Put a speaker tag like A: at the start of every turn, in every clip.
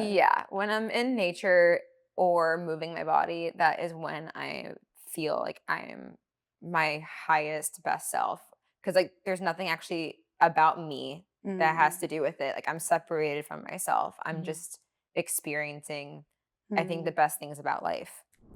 A: Yeah. When I'm in nature or moving my body, that is when I feel like I'm my highest, best self. Because like there's nothing actually about me that has to do with it. Like I'm separated from myself. I'm just experiencing, I think, the best things about life.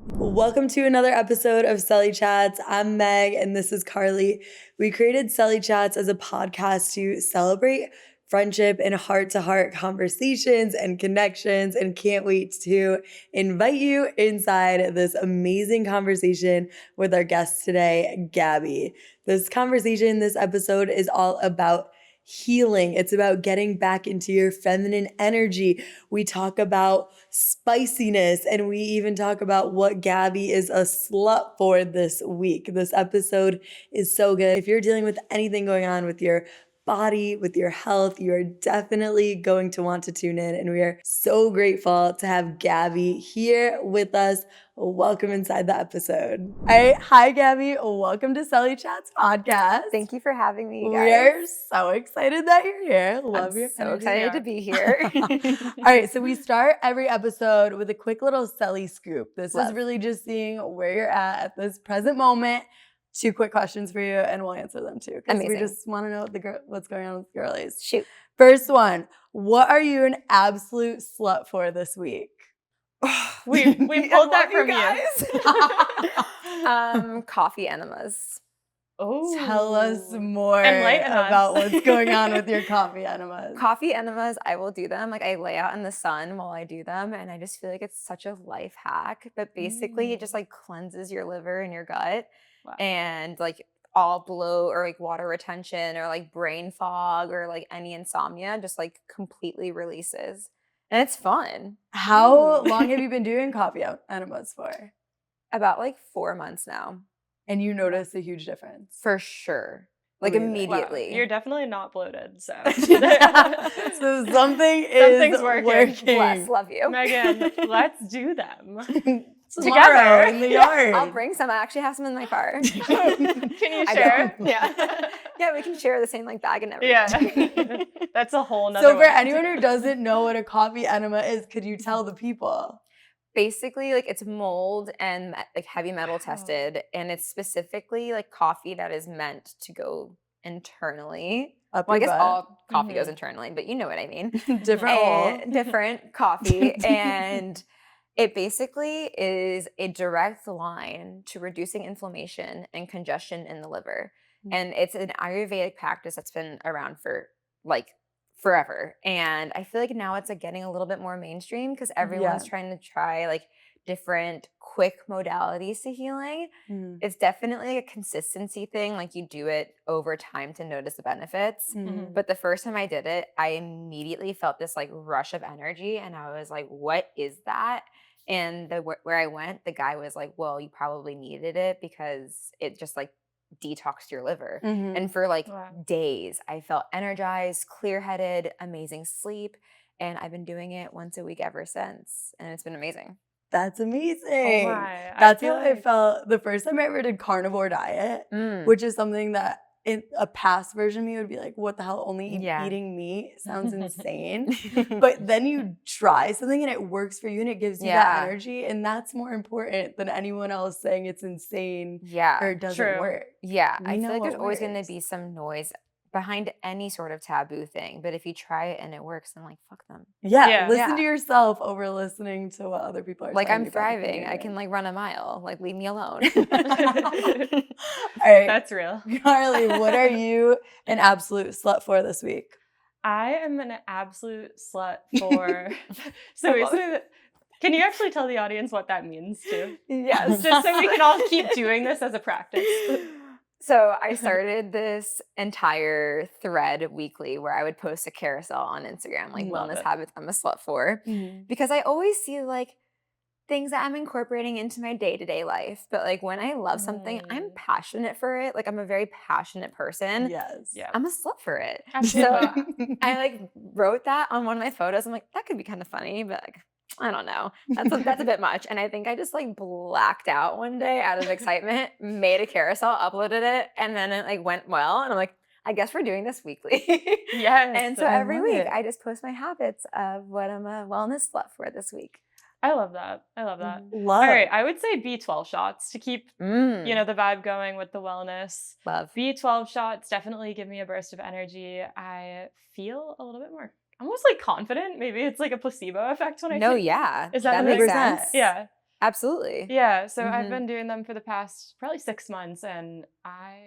B: Welcome to another episode of CELE Chats. I'm Meg and this is Carly. We created CELE Chats as a podcast to celebrate friendship and heart-to-heart conversations and connections, and can't wait to invite you inside this amazing conversation with our guest today, Gabby. This episode is all about healing. It's about getting back into your feminine energy. We talk about spiciness, and we even talk about what Gabby is a slut for this week. This episode is so good. If you're dealing with anything going on with your body, with your health, you're definitely going to want to tune in. And we are so grateful to have Gabby here with us. Welcome inside the episode. All right. Hi, Gabby. Welcome to CELE Chats podcast.
A: Thank you for having me, guys.
B: We are so excited that you're here. Love your
A: so excited to be here.
B: All right. So we start every episode with a quick little CELE scoop. This is really just seeing where you're at this present moment. 2 quick questions for you, and we'll answer them too. Because we just want to know what's going on with the girlies.
A: Shoot.
B: First one, what are you an absolute slut for this week?
C: We pulled that from
A: you. Coffee enemas.
B: Oh, tell us more about what's going on with your coffee enemas.
A: Coffee enemas, I will do them. Like I lay out in the sun while I do them, and I just feel like it's such a life hack. But basically, it just like cleanses your liver and your gut. Wow. And like all bloat or like water retention or like brain fog or like any insomnia just like completely releases. And it's fun.
B: How long have you been doing coffee enemas for?
A: About like 4 months now.
B: And you notice a huge difference?
A: For sure. Like immediately.
C: Wow. You're definitely not bloated, so.
B: So something's working.
A: Bless, love you.
C: Megan, let's do them.
B: Together in the yard.
A: I'll bring some. I actually have some in my car.
C: Can you share? Yeah.
A: Yeah, we can share the same like bag and everything.
C: Yeah. That's a whole nother
B: So for anyone who doesn't know what a coffee enema is, could you tell the people?
A: Basically, like it's mold and like heavy metal tested, and it's specifically like coffee that is meant to go internally. Well, I guess all coffee goes internally, but you know what I mean. Different coffee. And it basically is a direct line to reducing inflammation and congestion in the liver. And it's an Ayurvedic practice that's been around for like forever. And I feel like now it's like getting a little bit more mainstream because everyone's trying to try like different quick modalities to healing. It's definitely like a consistency thing. Like you do it over time to notice the benefits. But the first time I did it, I immediately felt this like rush of energy. And I was like, what is that? And where I went, the guy was like, well, you probably needed it because it just like detoxed your liver. And for like days, I felt energized, clear-headed, amazing sleep. And I've been doing it once a week ever since. And it's been amazing.
B: That's amazing.
C: Oh my.
B: That's how I felt the first time I ever did carnivore diet, which is something that in a past version of me would be like, what the hell, only eating meat sounds insane. But then you try something and it works for you and it gives you that energy. And that's more important than anyone else saying it's insane or it doesn't work.
A: Yeah, I feel like there's always going to be some noise behind any sort of taboo thing. But if you try it and it works, then like, fuck them.
B: Yeah. Listen to yourself over listening to what other people are saying.
A: Like I'm thriving. I can like run a mile. Like leave me alone.
B: All right.
C: That's real.
B: Carly, what are you an absolute slut for this week?
C: I am an absolute slut for... Can you actually tell the audience what that means too?
A: Yes.
C: Just so we can all keep doing this as a practice.
A: So I started this entire thread weekly where I would post a carousel on Instagram, like wellness habits I'm a slut for, because I always see like things that I'm incorporating into my day-to-day life. But like when I love something, I'm passionate for it. Like I'm a very passionate person.
B: Yes.
A: Yeah. I'm a slut for it.
C: Absolutely.
A: So I like wrote that on one of my photos. I'm like, that could be kind of funny, but like, I don't know. That's a bit much. And I think I just like blacked out one day out of excitement, made a carousel, uploaded it, and then it like went well. And I'm like, I guess we're doing this weekly.
C: Yes.
A: And so
B: I
A: every
B: love
A: week
B: it.
A: I just post my habits of what I'm a wellness slut for this week.
C: I love that.
B: Love.
C: All right, I would say B12 shots to keep,
A: Mm,
C: the vibe going with the wellness.
A: love.
C: B12 shots definitely give me a burst of energy. I feel a little bit more, almost like confident. Maybe it's like a placebo effect when I
A: No,
C: take.
A: yeah.
C: Is that
A: that
C: a
A: makes
C: thing?
A: sense.
C: Yeah.
A: Absolutely.
C: Yeah. So I've
A: Mhm.
C: been doing them for the past probably 6 months, and I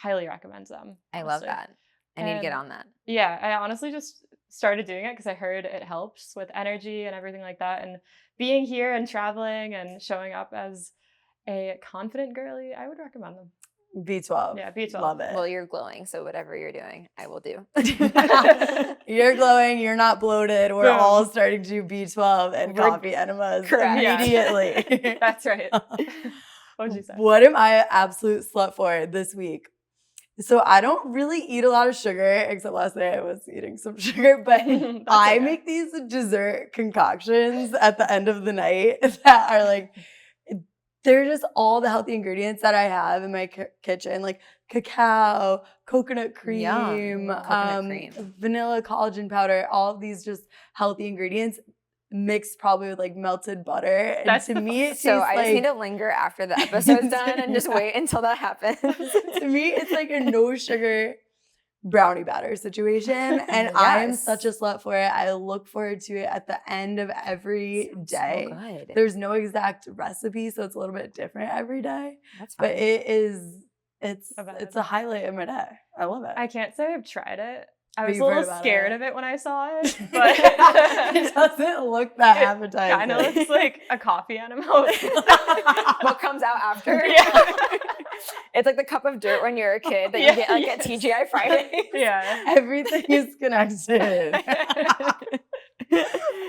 C: highly recommend them.
A: I love
C: honestly.
A: that. I need to get
C: And
A: on that.
C: yeah, I honestly just started doing it because I heard it helps with energy and everything like that. And being here and traveling and showing up as a confident girly, I would recommend them.
B: B12.
C: Yeah, B12.
B: Love it.
A: Well, you're glowing, so whatever you're doing, I will do.
B: You're glowing. You're not bloated. We're
C: Boom.
B: all starting to do B12 and
A: We're-
B: coffee enemas
A: correct.
C: Yeah.
B: immediately.
C: That's right. What would you say?
B: What am I absolute slut for this week? So I don't really eat a lot of sugar, except last night I was eating some sugar, but
C: That's
B: I
C: okay.
B: make these dessert concoctions at the end of the night that are like, they're just all the healthy ingredients that I have in my kitchen, like cacao, coconut cream,
A: Yum. Coconut cream.
B: vanilla collagen powder, all of these just healthy ingredients mixed probably with like melted butter. And
C: That's
B: to me, it tastes
A: So I
B: like,
A: just need to linger after the episode's done and just wait until that happens.
B: to me, it's like a no sugar brownie batter situation. And I am
A: Yes.
B: such a slut for it. I look forward to it at the end of every day.
A: So good.
B: There's no exact recipe, so it's a little bit different every day.
A: That's fine.
B: But it's
C: A vibe.
B: it's a highlight of my day. I love it.
C: I can't say I've tried it. I
B: But
C: was a
B: you've heard
C: little
B: about
C: scared
B: it.
C: of it when I saw it, but
B: It doesn't look that
C: It
B: appetizing.
C: kind of looks like a coffee enema.
A: What comes out after?
C: Yeah.
A: It's like the cup of dirt when you're a kid that
C: Yeah,
A: you get like
C: yes.
A: at TGI Fridays.
C: Yeah.
B: Everything is connected.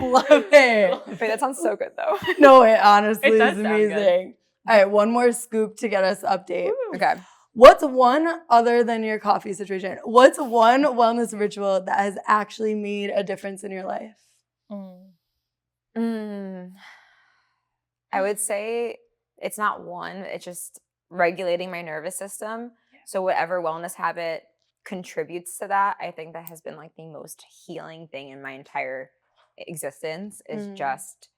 B: Love it.
A: Wait, that sounds so good though.
B: No, it honestly
C: It does
B: is
C: sound good.
B: amazing. All right, one more scoop to get us update.
A: Okay.
B: What's one, other than your coffee situation, what's one wellness ritual that has actually made a difference in your life?
A: I would say it's not one, it's just regulating my nervous system. So whatever wellness habit contributes to that, I think that has been like the most healing thing in my entire existence is just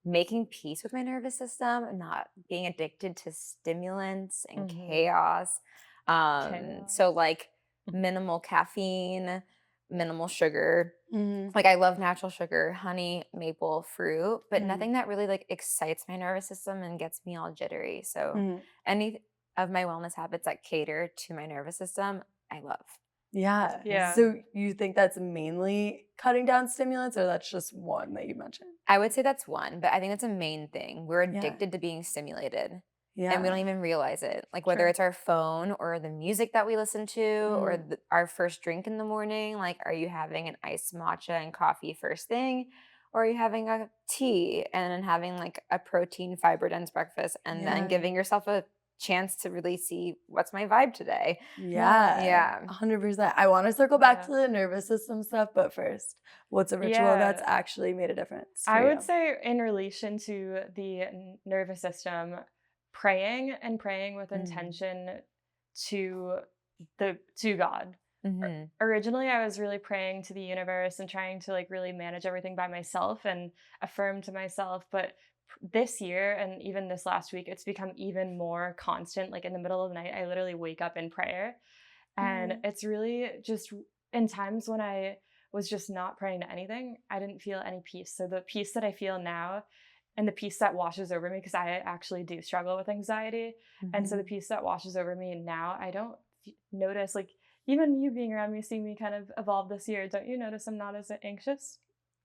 A: making peace with my nervous system and not being addicted to stimulants and chaos. So like minimal caffeine, minimal sugar. Like I love natural sugar, honey, maple, fruit, but nothing that really like excites my nervous system and gets me all jittery. So any of my wellness habits that cater to my nervous system, I love.
B: Yeah.
C: Yeah.
B: So you think that's mainly cutting down stimulants, or that's just one that you mentioned?
A: I would say that's one, but I think that's a main thing. We're
B: Yeah.
A: addicted to being stimulated.
B: Yeah.
A: And we don't even realize it. Like whether
C: True.
A: it's our phone or the music that we listen to or our first drink in the morning. Like, are you having an iced matcha and coffee first thing? Or are you having a tea and then having like a protein fiber dense breakfast and then giving yourself a chance to really see what's my vibe today?
B: Yeah. 100%. I want to circle back to the nervous system stuff, but first, what's a ritual that's actually made a difference?
C: I
B: for
C: would
B: you?
C: say in relation to the nervous system, praying with intention to God. Originally, I was really praying to the universe and trying to like really manage everything by myself and affirm to myself. But this year and even this last week, it's become even more constant. Like in the middle of the night, I literally wake up in prayer. And it's really just in times when I was just not praying to anything, I didn't feel any peace. So the peace that I feel now and the peace that washes over me, because I actually do struggle with anxiety. And so the peace that washes over me now, I don't notice, like even you being around me, seeing me kind of evolve this year, don't you notice I'm not as anxious?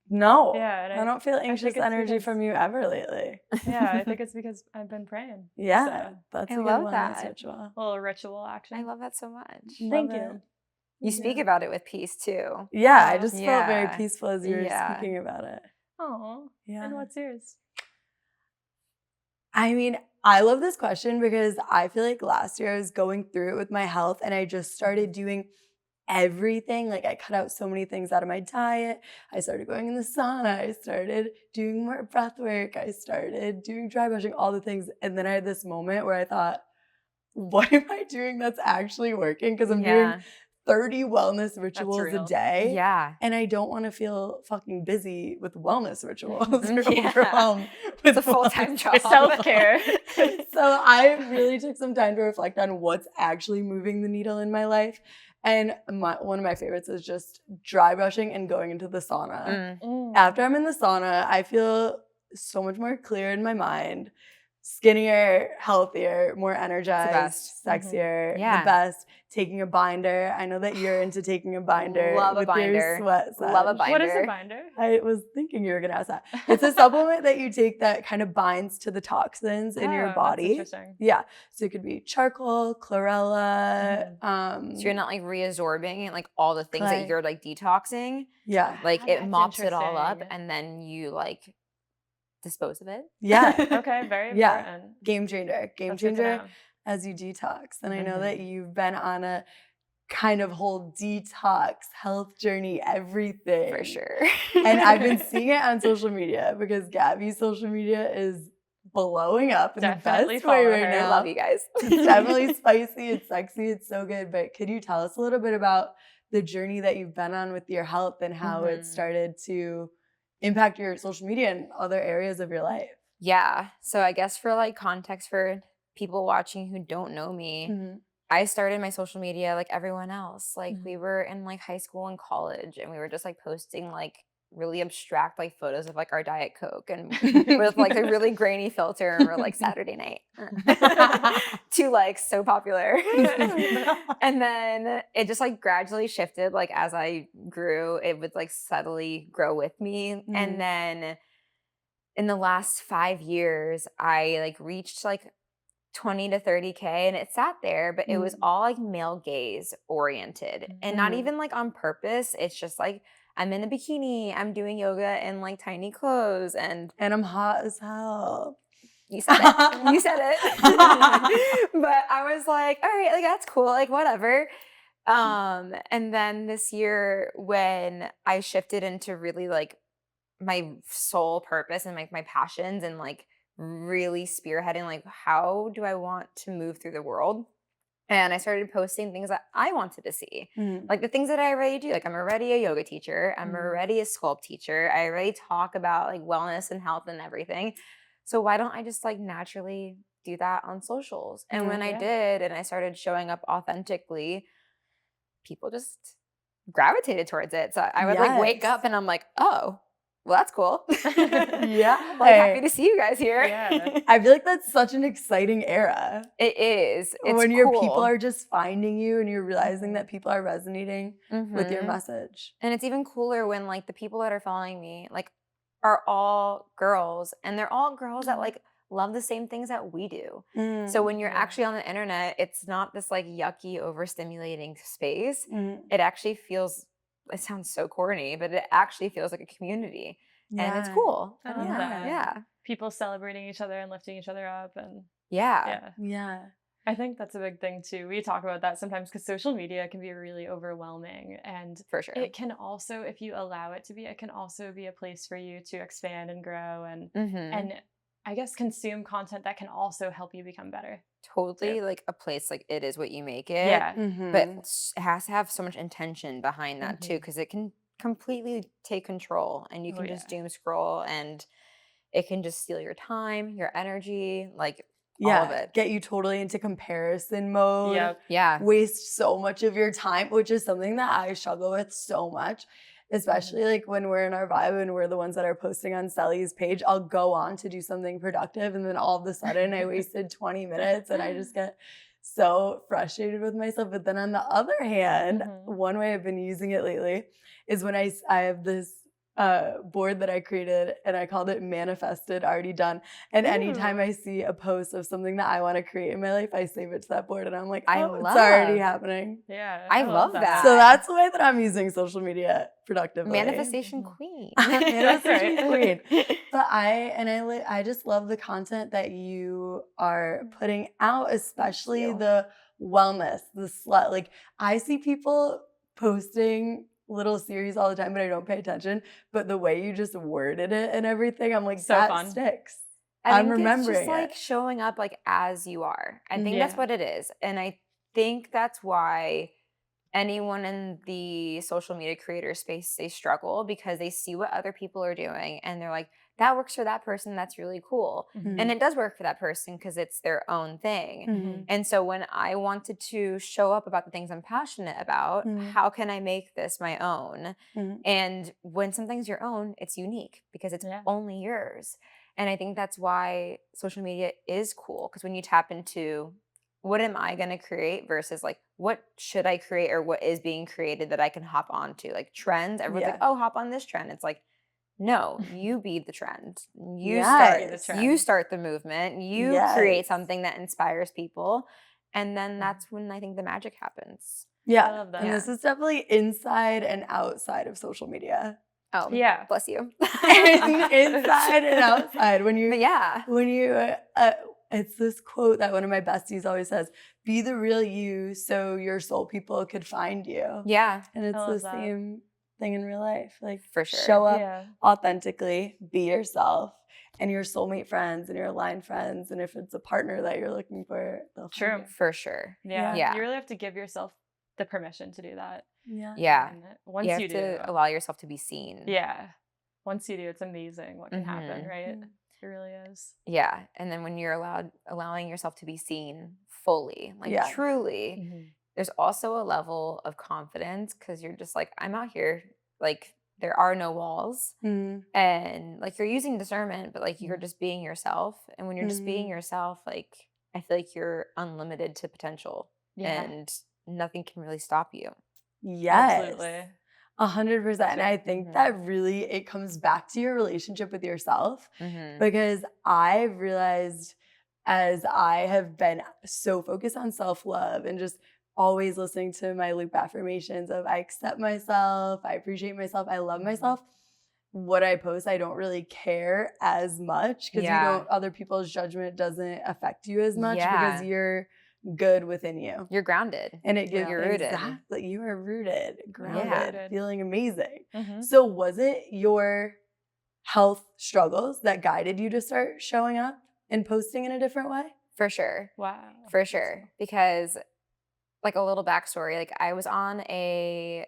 B: No.
C: Yeah. And
B: I don't feel anxious
C: it's
B: energy
C: because-
B: from you ever lately.
C: Yeah, I think it's because I've been praying.
B: Yeah.
C: So,
B: That's
A: I
B: a good
A: love
B: wellness
A: that.
B: ritual.
C: a little ritual action.
A: I love that so much.
C: Thank
B: Love
C: you.
B: it.
A: You speak about it with peace too.
B: Yeah, I just felt very
A: Yeah.
B: peaceful as you were
A: Yeah.
B: speaking about it.
C: Oh,
B: Yeah.
C: and what's yours?
B: I mean, I love this question because I feel like last year I was going through it with my health and I just started doing everything. Like I cut out so many things out of my diet. I started going in the sauna. I started doing more breath work. I started doing dry brushing, all the things. And then I had this moment where I thought, what am I doing that's actually working? Because I'm doing 30 wellness rituals a day.
A: Yeah.
B: And I don't want to feel fucking busy with wellness rituals or overwhelmed with
A: a full-time job.
C: Self-care.
B: So I really took some time to reflect on what's actually moving the needle in my life. And one of my favorites is just dry brushing and going into the sauna. After I'm in the sauna, I feel so much more clear in my mind, skinnier, healthier, more energized, sexier, the best. Taking a binder. I know that you're into taking a binder.
A: Love a
B: with
A: binder.
B: Your sweat
A: Love a binder.
C: What is a binder?
B: I was thinking you were going to ask that. It's a supplement that you take that kind of binds to the toxins in your body.
C: That's interesting.
B: Yeah. So it could be charcoal, chlorella.
A: So you're not like reabsorbing like all the things that you're like detoxing.
B: Yeah.
A: Like it mops it all up and then you like dispose of it.
B: Yeah.
C: Okay. Very important.
B: Game changer. Game changer as you detox. And I know that you've been on a kind of whole detox health journey, everything.
A: For sure.
B: And I've been seeing it on social media because Gabby's social media is blowing up in
C: Definitely
B: the best way right
C: her.
B: now.
A: I love you guys.
B: It's definitely spicy. It's sexy. It's so good. But could you tell us a little bit about the journey that you've been on with your health and how it started to impact your social media and other areas of your life?
A: Yeah. So I guess for like context for people watching who don't know me, I started my social media like everyone else. Like we were in like high school and college and we were just like posting like really abstract like photos of like our Diet Coke and with like a really grainy filter and we're like Saturday night to like so popular. And then it just like gradually shifted like as I grew, it would like subtly grow with me. And then in the last 5 years, I like reached like 20 to 30K and it sat there, but it was all like male gaze oriented and not even like on purpose. It's just like I'm in a bikini, I'm doing yoga in like tiny clothes and
B: I'm hot as hell.
A: You said it. You said it. But I was like, all right, like that's cool, like whatever. And then this year when I shifted into really like my sole purpose and like my passions and like really spearheading like how do I want to move through the world, and I started posting things that I wanted to see, like the things that I already do. Like I'm already a yoga teacher, I'm already a sculpt teacher, I already talk about like wellness and health and everything, so why don't I just like naturally do that on socials? And when I did and I started showing up authentically, people just gravitated towards it. So I would like wake up and I'm like, oh, well, that's cool.
B: Yeah.
A: Like, happy to see you guys here.
C: Yeah.
B: I feel like that's such an exciting era.
A: It is. It's
B: when your
A: cool.
B: people are just finding you and you're realizing that people are resonating with your message.
A: And it's even cooler when like the people that are following me like are all girls, and they're all girls that like love the same things that we do. So when you're actually on the internet, it's not this like yucky, overstimulating space. It actually feels, it sounds so corny, but it actually feels like a community. And it's cool.
C: I love that.
A: Yeah.
C: People celebrating each other and lifting each other up. And
A: yeah.
C: I think that's a big thing too. We talk about that sometimes because social media can be really overwhelming, and
A: for sure
C: it can also, if you allow it to be, it can also be a place for you to expand and grow and I guess consume content that can also help you become better.
A: Totally, like a place like it is what you make it. Yeah. But it has to have so much intention behind that too, because it can completely take control and you can just doom scroll and it can just steal your time, your energy, like all of it.
B: Get you totally into comparison mode.
C: Yep.
A: Yeah.
B: Waste so much of your time, which is something that I struggle with so much. Especially like when we're in our vibe and we're the ones that are posting on CELE's page, I'll go on to do something productive and then all of a sudden I wasted 20 minutes and I just get so frustrated with myself. But then on the other hand, one way I've been using it lately is when I have this board that I created and I called it Manifested Already Done. And anytime I see a post of something that I want to create in my life, I save it to that board and I'm like, oh, it's already happening.
C: Yeah.
A: I love that.
B: So that's the way that I'm using social media productively.
A: Manifestation queen.
B: Manifestation queen. But I just love the content that you are putting out, especially the wellness, the slut. Like I see people posting little series all the time, but I don't pay attention. But the way you just worded it and everything, I'm like,
C: so
B: that
C: fun.
B: sticks. I'm
A: think it's
B: remembering
A: just like
B: it.
A: showing up like as you are. I think that's
C: Yeah.
A: what it is. And I think that's why anyone in the social media creator space, they struggle because they see what other people are doing and they're like, that works for that person. That's really cool. And it does work for that person because it's their own thing. And so when I wanted to show up about the things I'm passionate about, how can I make this my own? And when something's your own, it's unique because it's only yours. And I think that's why social media is cool, because when you tap into what am I going to create versus like what should I create or what is being created that I can hop onto, like trends. Everyone's like, oh, hop on this trend. It's like, no, you be the trend. You start the movement. You create something that inspires people. And then that's when I think the magic happens.
B: Yeah.
C: I love that.
B: And this is definitely inside and outside of social media.
A: Oh,
C: yeah.
A: Bless you.
B: Inside and outside. When you, it's this quote that one of my besties always says, be the real you so your soul people could find you.
A: Yeah.
B: And it's the same thing in real life. Like,
A: for sure.
B: Show up authentically, be yourself, and your soulmate friends and your aligned friends. And if it's a partner that you're looking for, they'll find you.
A: For sure.
C: Yeah. You really have to give yourself the permission to do that.
A: Yeah.
C: And once
A: you have
C: you do,
A: to allow yourself to be seen.
C: Yeah. Once you do, it's amazing what can happen, right? It really is.
A: Yeah. And then when you're allowing yourself to be seen fully, like truly, there's also a level of confidence because you're just like, I'm out here, like there are no walls. And like you're using discernment, but like you're just being yourself. And when you're just being yourself, like I feel like you're unlimited to potential and nothing can really stop you.
B: Yes.
C: Absolutely.
B: 100%. And I think that really, it comes back to your relationship with yourself because I've realized as I have been so focused on self-love and just always listening to my loop affirmations of I accept myself, I appreciate myself, I love myself. What I post, I don't really care as much because other people's judgment doesn't affect you as much because you're good within you.
A: You're grounded.
B: And it gives
A: you're rooted.
B: Exactly. You are rooted, grounded, feeling amazing. So was it your health struggles that guided you to start showing up and posting in a different way?
A: For sure.
C: Wow.
A: For sure. Because like a little backstory, like I was on a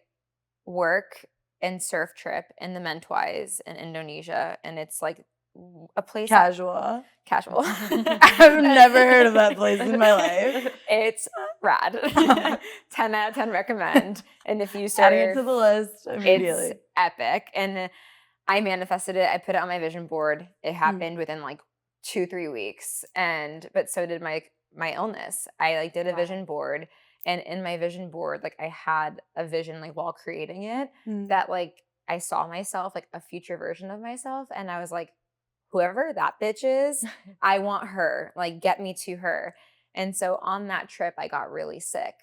A: work and surf trip in the Mentawais in Indonesia. And it's like a place
B: casual.
A: I've
B: never heard of that place in my life.
A: It's rad. 10 out of 10 recommend. And if you surf,
B: adding it to the list immediately.
A: It's epic. And I manifested it. I put it on my vision board. It happened within like 2-3 weeks. But so did my illness. I like did a vision board. And in my vision board, like I had a vision like while creating it that like I saw myself, like a future version of myself. And I was like, whoever that bitch is, I want her, like get me to her. And so on that trip, I got really sick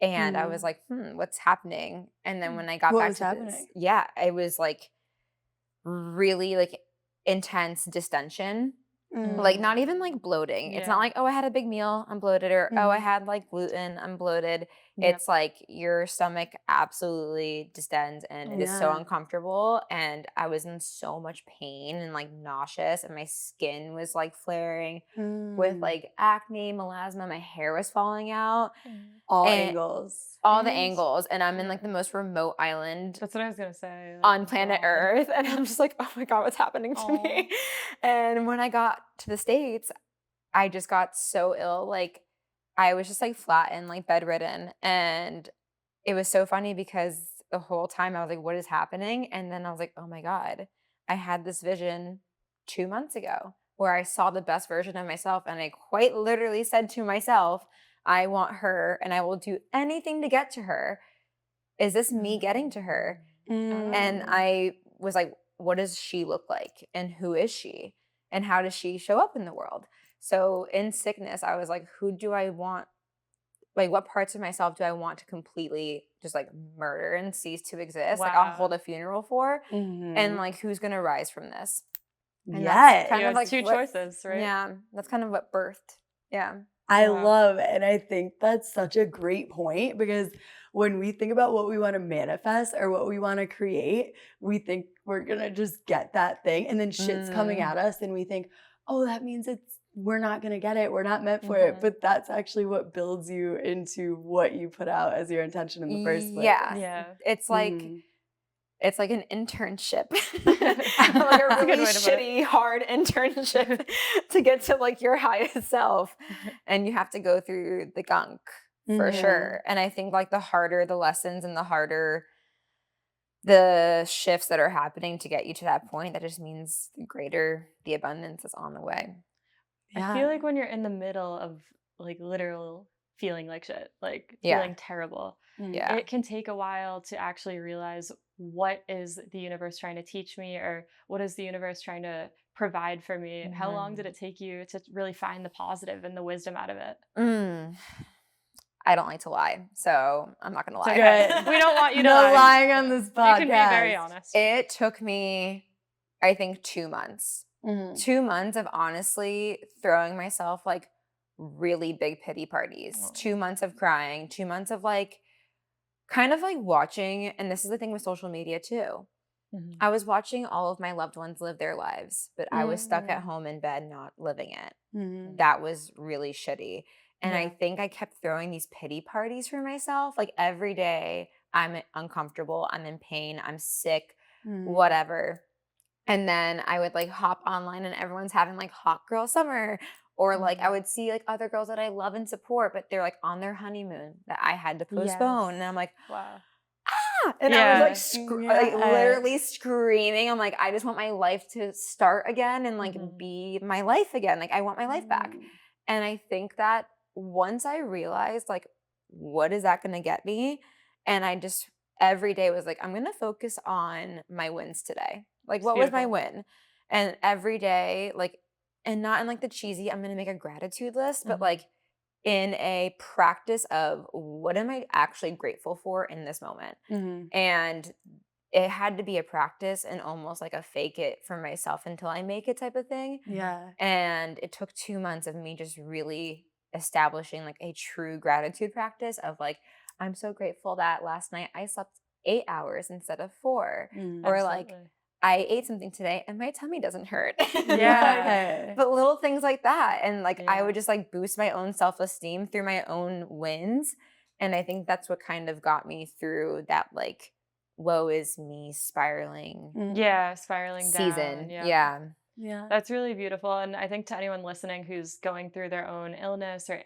A: and I was like, what's happening? And then when I got back to this, it was like really like intense distension. Like not even like bloating. It's not like, oh, I had a big meal, I'm bloated, or oh, I had like gluten, I'm bloated. It's like your stomach absolutely distends and it is so uncomfortable. And I was in so much pain and like nauseous, and my skin was like flaring with like acne, melasma. My hair was falling out.
B: All the
A: angles. And I'm in like the most remote island.
C: That's what I was going to say. Like,
A: on planet Earth. And I'm just like, oh my God, what's happening to me? And when I got to the States, I just got so ill. Like I was just like flattened, like bedridden. And it was so funny because the whole time I was like, what is happening? And then I was like, oh my God, I had this vision 2 months ago where I saw the best version of myself. And I quite literally said to myself, I want her and I will do anything to get to her. Is this me getting to her? And I was like, what does she look like? And who is she? And how does she show up in the world? So in sickness, I was like, who do I want? Like, what parts of myself do I want to completely just like murder and cease to exist? Like I'll hold a funeral for, and like, who's going to rise from this? And
B: that's
A: kind of like
C: two choices, right?
A: Yeah. That's kind of what birthed. Yeah.
B: I love it. And I think that's such a great point because when we think about what we want to manifest or what we want to create, we think we're going to just get that thing and then shit's coming at us and we think, oh, that means we're not going to get it. We're not meant for it. But that's actually what builds you into what you put out as your intention in the first place.
A: Yeah. It's like, it's like an internship, like a really shitty, hard internship to get to like your highest self. And you have to go through the gunk for sure. And I think like the harder the lessons and the harder the shifts that are happening to get you to that point, that just means the greater the abundance is on the way.
C: I feel like when you're in the middle of like literal feeling like shit, like feeling terrible, it can take a while to actually realize what is the universe trying to teach me, or what is the universe trying to provide for me. How long did it take you to really find the positive and the wisdom out of it?
A: I don't like to lie, so I'm not gonna lie.
B: Okay.
C: We don't want you to
B: no
C: lie.
B: lying on this podcast.
C: You can be very honest.
A: It took me, I think, 2 months. 2 months of honestly throwing myself like really big pity parties. 2 months of crying. 2 months of like kind of like watching, and this is the thing with social media too. I was watching all of my loved ones live their lives, but I was stuck at home in bed not living it. That was really shitty. And I think I kept throwing these pity parties for myself. Like every day, I'm uncomfortable, I'm in pain, I'm sick, whatever. And then I would like hop online and everyone's having like hot girl summer. Or like I would see like other girls that I love and support, but they're like on their honeymoon that I had to postpone. And I'm like,
C: wow.
A: And I was like, like literally screaming. I'm like, I just want my life to start again and like be my life again. Like I want my life back. And I think that once I realized like, what is that going to get me? And I just every day was like, I'm going to focus on my wins today. Like what was my win? And every day, like, and not in like the cheesy, I'm going to make a gratitude list, but like in a practice of what am I actually grateful for in this moment? And it had to be a practice and almost like a fake it for myself until I make it type of thing. And it took 2 months of me just really establishing like a true gratitude practice of like, I'm so grateful that last night I slept 8 hours instead of 4. Or like, I ate something today and my tummy doesn't hurt. But little things like that. And like, I would just like boost my own self-esteem through my own wins. And I think that's what kind of got me through that like, woe is me spiraling
C: spiraling
A: season.
C: down. That's really beautiful. And I think to anyone listening who's going through their own illness or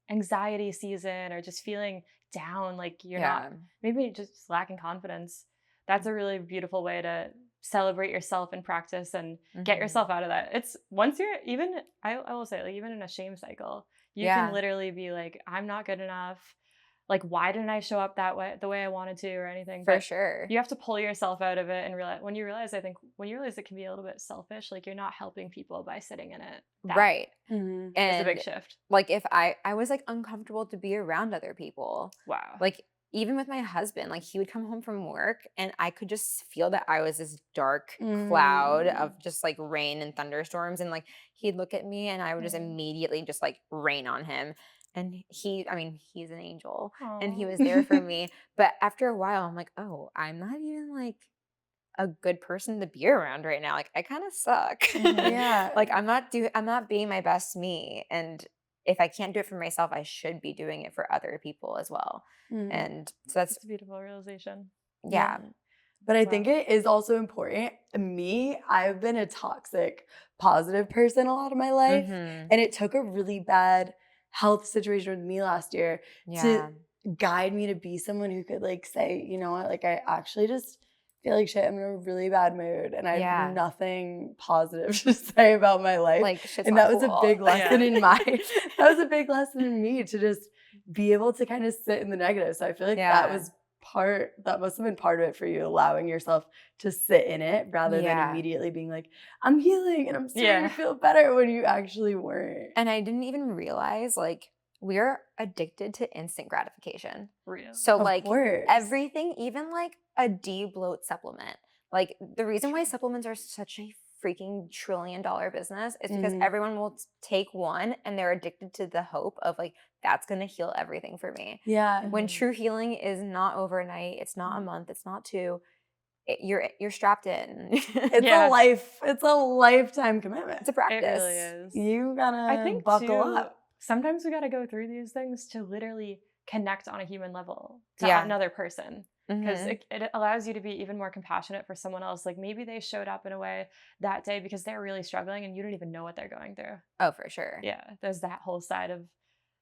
C: anxiety season or just feeling down, like you're not, maybe just lacking confidence, that's a really beautiful way to celebrate yourself in practice and get yourself out of that. It's once you're even, I will say, like even in a shame cycle, you can literally be like, I'm not good enough. Like, why didn't I show up that way, the way I wanted to, or anything?
A: For sure.
C: You have to pull yourself out of it and realize, when you realize it can be a little bit selfish, like you're not helping people by sitting in it.
A: Right.
C: And it's a big shift.
A: Like if I was like uncomfortable to be around other people.
C: Wow.
A: Like even with my husband, like he would come home from work and I could just feel that I was this dark cloud of just like rain and thunderstorms. And like he'd look at me and I would just immediately just like rain on him. And he's an angel.
C: Aww.
A: And he was there for me. But after a while, I'm like, oh, I'm not even like a good person to be around right now. Like I kind of suck. Like I'm not being my best me. And if I can't do it for myself, I should be doing it for other people as well. And so that's
C: a beautiful realization.
A: Yeah.
B: But I think it is also important. Me, I've been a toxic, positive person a lot of my life. And it took a really bad health situation with me last year to guide me to be someone who could like say, you know what, like I actually just feel like shit. I'm in a really bad mood and I have nothing positive to say about my life.
A: Like shit's
B: and
A: not
B: that was
A: cool.
B: a big lesson in that was a big lesson in me to just be able to kind of sit in the negative. So I feel like that must have been part of it for you, allowing yourself to sit in it rather than immediately being like, I'm healing and I'm starting to feel better, when you actually weren't.
A: And I didn't even realize like we're addicted to instant gratification.
C: Real.
A: So like everything, even like a de-bloat supplement. Like the reason why supplements are such a freaking $1 trillion business is because everyone will take one and they're addicted to the hope of like, that's going to heal everything for me.
B: Yeah.
A: When true healing is not overnight, it's not a month, it's not 2. you're strapped in.
B: It's a lifetime commitment.
A: It's a practice.
C: It really is.
B: You gotta
C: I think
B: buckle
C: too,
B: up.
C: sometimes we gotta go through these things to literally connect on a human level to
A: Yeah.
C: another person. Because
A: Mhm.
C: it allows you to be even more compassionate for someone else. Like maybe they showed up in a way that day because they're really struggling and you don't even know what they're going through.
A: Oh, for sure.
C: Yeah, there's that whole side of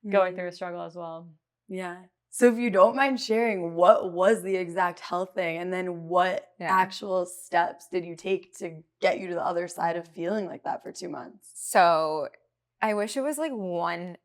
C: going through a struggle as well.
B: Yeah. So if you don't mind sharing, what was the exact health thing? And then what actual steps did you take to get you to the other side of feeling like that for 2 months?
A: So I wish it was like one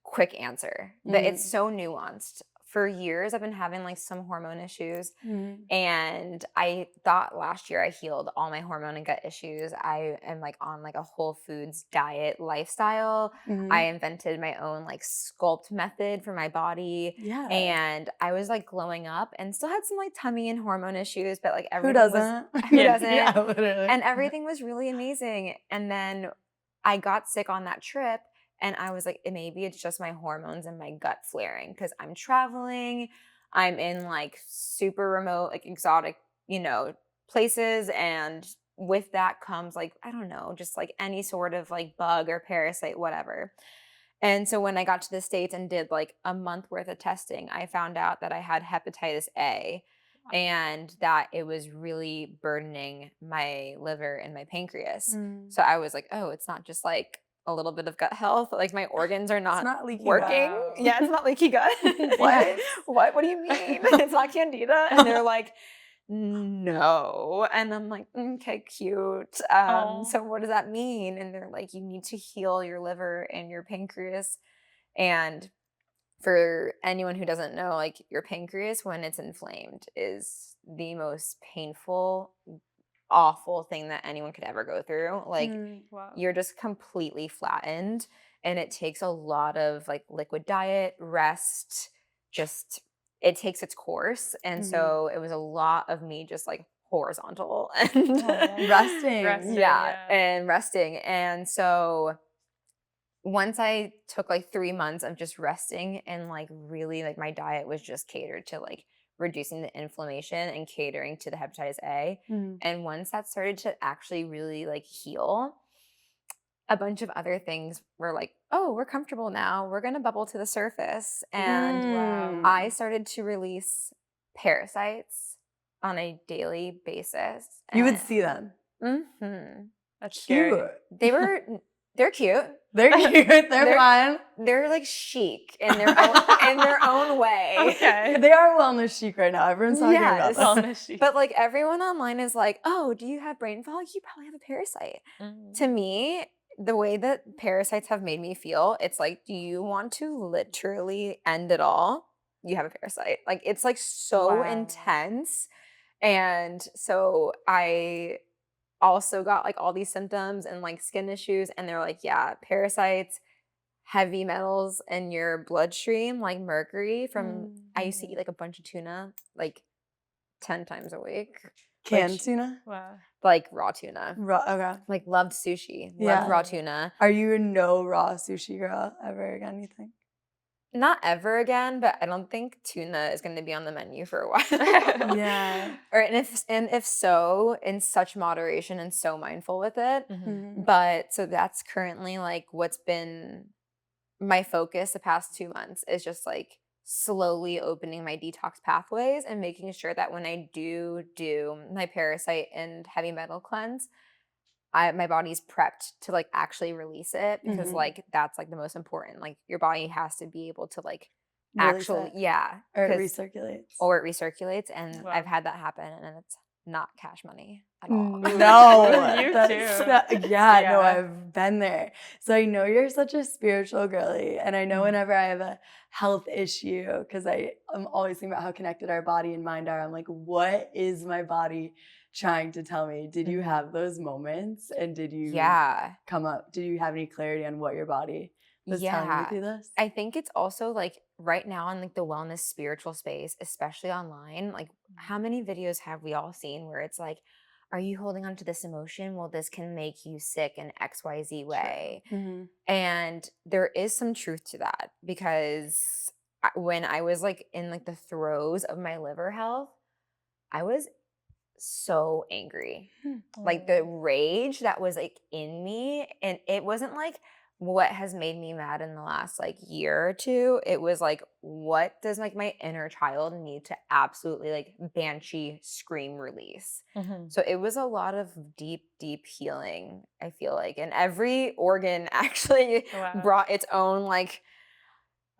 A: quick answer, but it's so nuanced. For years, I've been having like some hormone issues, and I thought last year I healed all my hormone and gut issues. I am like on like a whole foods diet lifestyle. I invented my own like sculpt method for my body, and I was like glowing up and still had some like tummy and hormone issues, but like everything
B: Who doesn't?
A: who doesn't?
B: Yeah, literally.
A: And everything was really amazing. And then I got sick on that trip. And I was like, maybe it's just my hormones and my gut flaring because I'm traveling. I'm in like super remote, like exotic, places. And with that comes like, I don't know, just like any sort of like bug or parasite, whatever. And so when I got to the States and did like a month worth of testing, I found out that I had hepatitis A and that it was really burdening my liver and my pancreas. So I was like, oh, it's not just like a little bit of gut health. Like my organs are not
B: leaky
A: working.
C: Wow.
A: Yeah, it's not leaky gut.
B: What?
A: What do you mean? It's not candida. And they're like, no. And I'm like, okay, cute. So what does that mean? And they're like, you need to heal your liver and your pancreas. And for anyone who doesn't know, like your pancreas, when it's inflamed, is the most painful, awful thing that anyone could ever go through. Like
C: Wow.
A: you're just completely flattened, and it takes a lot of like liquid diet, rest, just it takes its course. And so it was a lot of me just like horizontal and
B: resting.
A: And resting. And so once I took like 3 months of just resting and like really like my diet was just catered to like reducing the inflammation and catering to the hepatitis A. And once that started to actually really like heal, a bunch of other things were like, oh, we're comfortable now. We're going to bubble to the surface. And I started to release parasites on a daily basis.
B: You would see them.
C: That's
B: Cute.
C: scary.
A: They're cute.
B: They're cute. They're fun.
A: They're like chic in their own way.
C: Okay.
B: They are wellness chic right now. Everyone's talking about this.
C: Wellness chic.
A: But like everyone online is like, oh, do you have brain fog? You probably have a parasite. To me, the way that parasites have made me feel, it's like, do you want to literally end it all? You have a parasite. Like it's like so intense. And so I also got like all these symptoms and like skin issues, and they're like, yeah, parasites, heavy metals in your bloodstream, like mercury from I used to eat like a bunch of tuna like 10 times a week.
B: Canned tuna?
C: Wow.
A: Like raw tuna.
B: Okay.
A: Like loved sushi. Loved raw tuna.
B: Are you a no raw sushi girl ever again, you think?
A: Not ever again, but I don't think tuna is going to be on the menu for a while. And if so, in such moderation and so mindful with it. But so that's currently like what's been my focus the past 2 months is just like slowly opening my detox pathways and making sure that when I do my parasite and heavy metal cleanse, my body's prepped to like actually release it because like that's like the most important. Like your body has to be able to like actually
B: or it recirculates.
A: And I've had that happen, and it's not cash money at all.
B: No.
C: You too.
B: No, I've been there. So I know you're such a spiritual girly, and I know whenever I have a health issue, because I'm always thinking about how connected our body and mind are, I'm like, what is my body trying to tell me? Did you have those moments, and did you did you have any clarity on what your body was telling you through this?
A: I think it's also like right now in like the wellness spiritual space, especially online, like how many videos have we all seen where it's like, are you holding on to this emotion? Well, this can make you sick in XYZ way. And there is some truth to that, because when I was like in like the throes of my liver health, I was so angry. Like the rage that was like in me, and it wasn't like what has made me mad in the last like year or two. It was like, what does like my inner child need to absolutely like banshee scream release? So it was a lot of deep healing, I feel like, and every organ actually brought its own like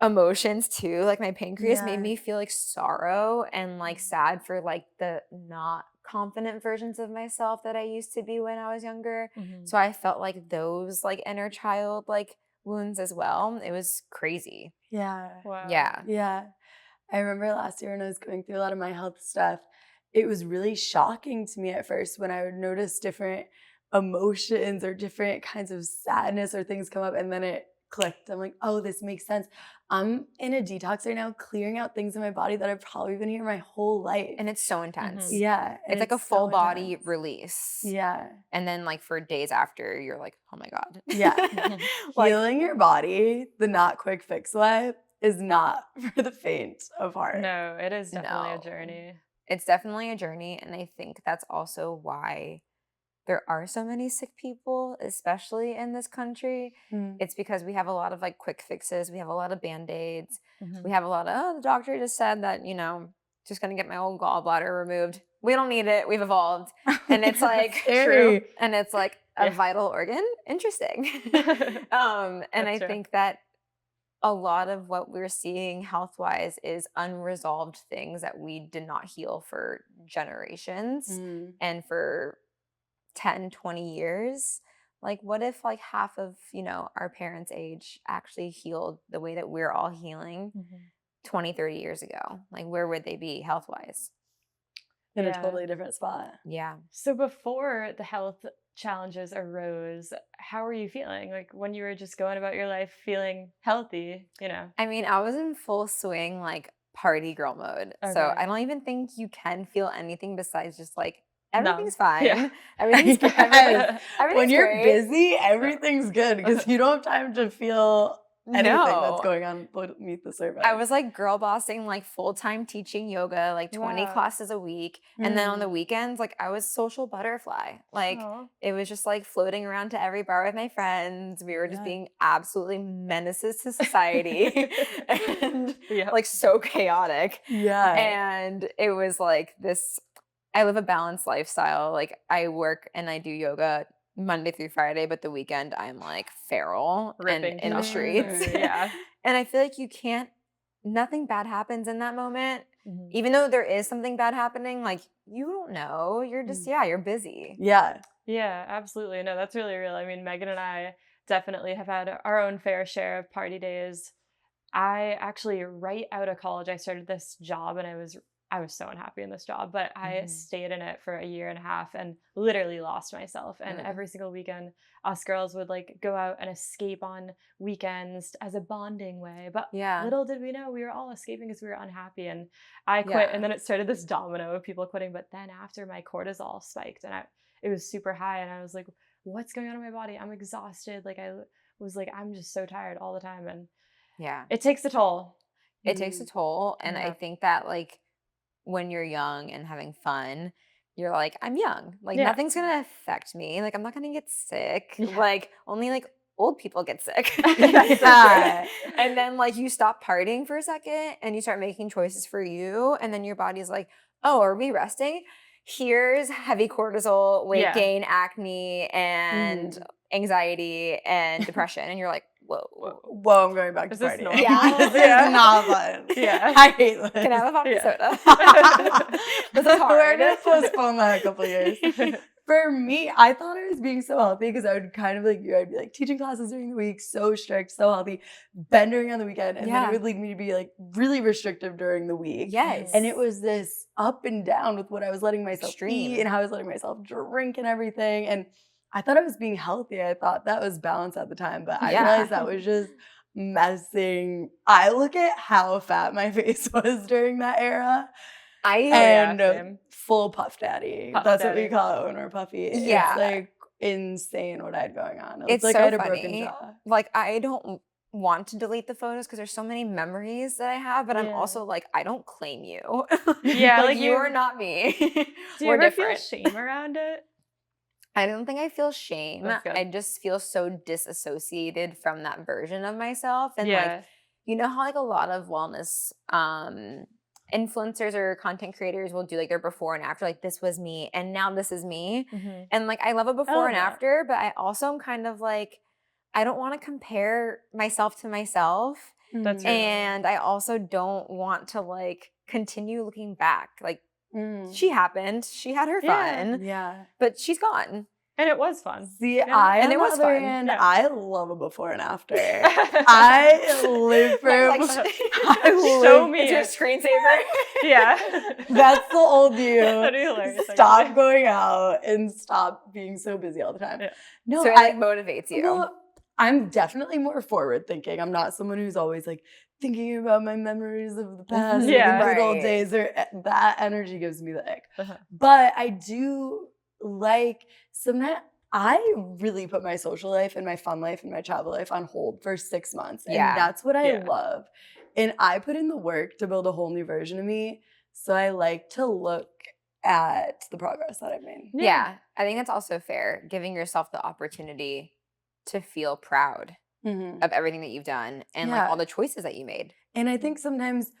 A: emotions too. Like my pancreas made me feel like sorrow and like sad for like the not confident versions of myself that I used to be when I was younger. So I felt like those like inner child like wounds as well. It was crazy.
B: Yeah.
C: Wow.
A: Yeah.
B: Yeah. I remember last year when I was going through a lot of my health stuff, it was really shocking to me at first when I would notice different emotions or different kinds of sadness or things come up, and then it clicked. I'm like, oh, this makes sense. I'm in a detox right now, clearing out things in my body that I've probably been here my whole life.
A: And it's so intense.
B: Yeah.
A: It's like a
B: so
A: full body
B: intense.
A: release.
B: Yeah.
A: And then like for days after, you're like, oh my God.
B: Yeah.
A: Like,
B: healing your body the not quick fix way is not for the faint of heart.
C: No, it is definitely a journey.
A: It's definitely a journey. And I think that's also why there are so many sick people, especially in this country. It's because we have a lot of like quick fixes. We have a lot of Band-Aids. We have a lot of, oh, the doctor just said that, you know, just going to get my old gallbladder removed. We don't need it. We've evolved. And it's like, true. And it's like a vital organ. Interesting. And I think that a lot of what we're seeing health-wise is unresolved things that we did not heal for generations and for 10, 20 years. Like, what if like half of, you know, our parents' age actually healed the way that we're all healing 20, 30 years ago? Like, where would they be health-wise?
B: In a totally different spot.
A: Yeah.
C: So before the health challenges arose, how were you feeling? Like when you were just going about your life feeling healthy, you know?
A: I mean, I was in full swing, like party girl mode. So I don't even think you can feel anything besides just like, everything's fine.
C: Yeah.
A: Everything's good. Everything's
B: when you're
A: great.
B: busy, everything's good because you don't have time to feel anything that's going on beneath the surface.
A: I was like girl bossing, like full-time teaching yoga, like 20 classes a week. And then on the weekends, like I was social butterfly. Like it was just like floating around to every bar with my friends. We were just being absolutely menaces to society and like so chaotic.
B: Yeah.
A: And it was like this, I live a balanced lifestyle. Like I work and I do yoga Monday through Friday, but the weekend I'm like feral and in the streets. And I feel like you can't, nothing bad happens in that moment. Even though there is something bad happening, like you don't know. You're just, you're busy.
B: Yeah.
C: Yeah, absolutely. No, that's really real. I mean, Megan and I definitely have had our own fair share of party days. I actually, right out of college, I started this job and I was so unhappy in this job, but I stayed in it for a year and a half and literally lost myself. And every single weekend, us girls would like go out and escape on weekends as a bonding way. But little did we know we were all escaping because we were unhappy. And I quit, and then it started this domino of people quitting. But then after my cortisol spiked and it was super high, and I was like, what's going on in my body? I'm exhausted. Like I was like, I'm just so tired all the time. And it takes a toll.
A: It takes a toll. And I think that like, when you're young and having fun, you're like, I'm young. Like nothing's gonna affect me. Like I'm not gonna get sick. Like only like old people get sick. And then like you stop partying for a second and you start making choices for you. And then your body's like, oh, are we resting? Here's heavy cortisol, weight gain, acne, and anxiety and depression. And you're like, whoa,
B: I'm going back to party.
C: Normal?
B: This is not fun. I hate this.
A: Can I have a vodka soda? This is hard.
B: We're going to postpone that a couple of years. For me, I thought I was being so healthy because I would kind of like you. I'd be like teaching classes during the week, so strict, so healthy, bending on the weekend. And then it would lead me to be like really restrictive during the week.
A: Yes.
B: And it was this up and down with what I was letting myself eat and how I was letting myself drink and everything. And I thought I was being healthy. I thought that was balance at the time, but I realized that was just messing. I look at how fat my face was during that era. Full puff daddy. That's what we call it when we're puffy. Yeah. It's like insane what I had going on. It's like
A: so
B: I had a
A: funny.
B: broken jaw.
A: Like I don't want to delete the photos because there's so many memories that I have, but I'm also like, I don't claim you.
C: Yeah,
A: like you are not me.
C: Do you ever feel shame around it?
A: I don't think I feel shame.
C: That's good.
A: I just feel so disassociated from that version of myself. And like, you know how like a lot of wellness influencers or content creators will do like their before and after, like this was me and now this is me. And like I love a before and after, but I also am kind of like, I don't want to compare myself to myself.
C: That's right.
A: And I also don't want to like continue looking back. Like she happened. She had her fun.
B: Yeah.
A: But she's gone.
C: And it was fun.
B: See, on the other hand, I love a before and after. I live for
A: like,
C: show me.
A: It's your screensaver.
C: Yeah.
B: That's the old you.
C: That'd be hilarious.
B: Stop going out and stop being so busy all the time.
C: Yeah.
B: No,
A: so it like motivates you.
B: Well, I'm definitely more forward thinking. I'm not someone who's always like thinking about my memories of the past, good old days, or that energy gives me the ick. But I do like sometimes I really put my social life and my fun life and my travel life on hold for 6 months. And that's what I love. And I put in the work to build a whole new version of me. So I like to look at the progress that I've made.
A: Yeah. I think that's also fair. Giving yourself the opportunity to feel proud of everything that you've done and like all the choices that you made.
B: And I think sometimes,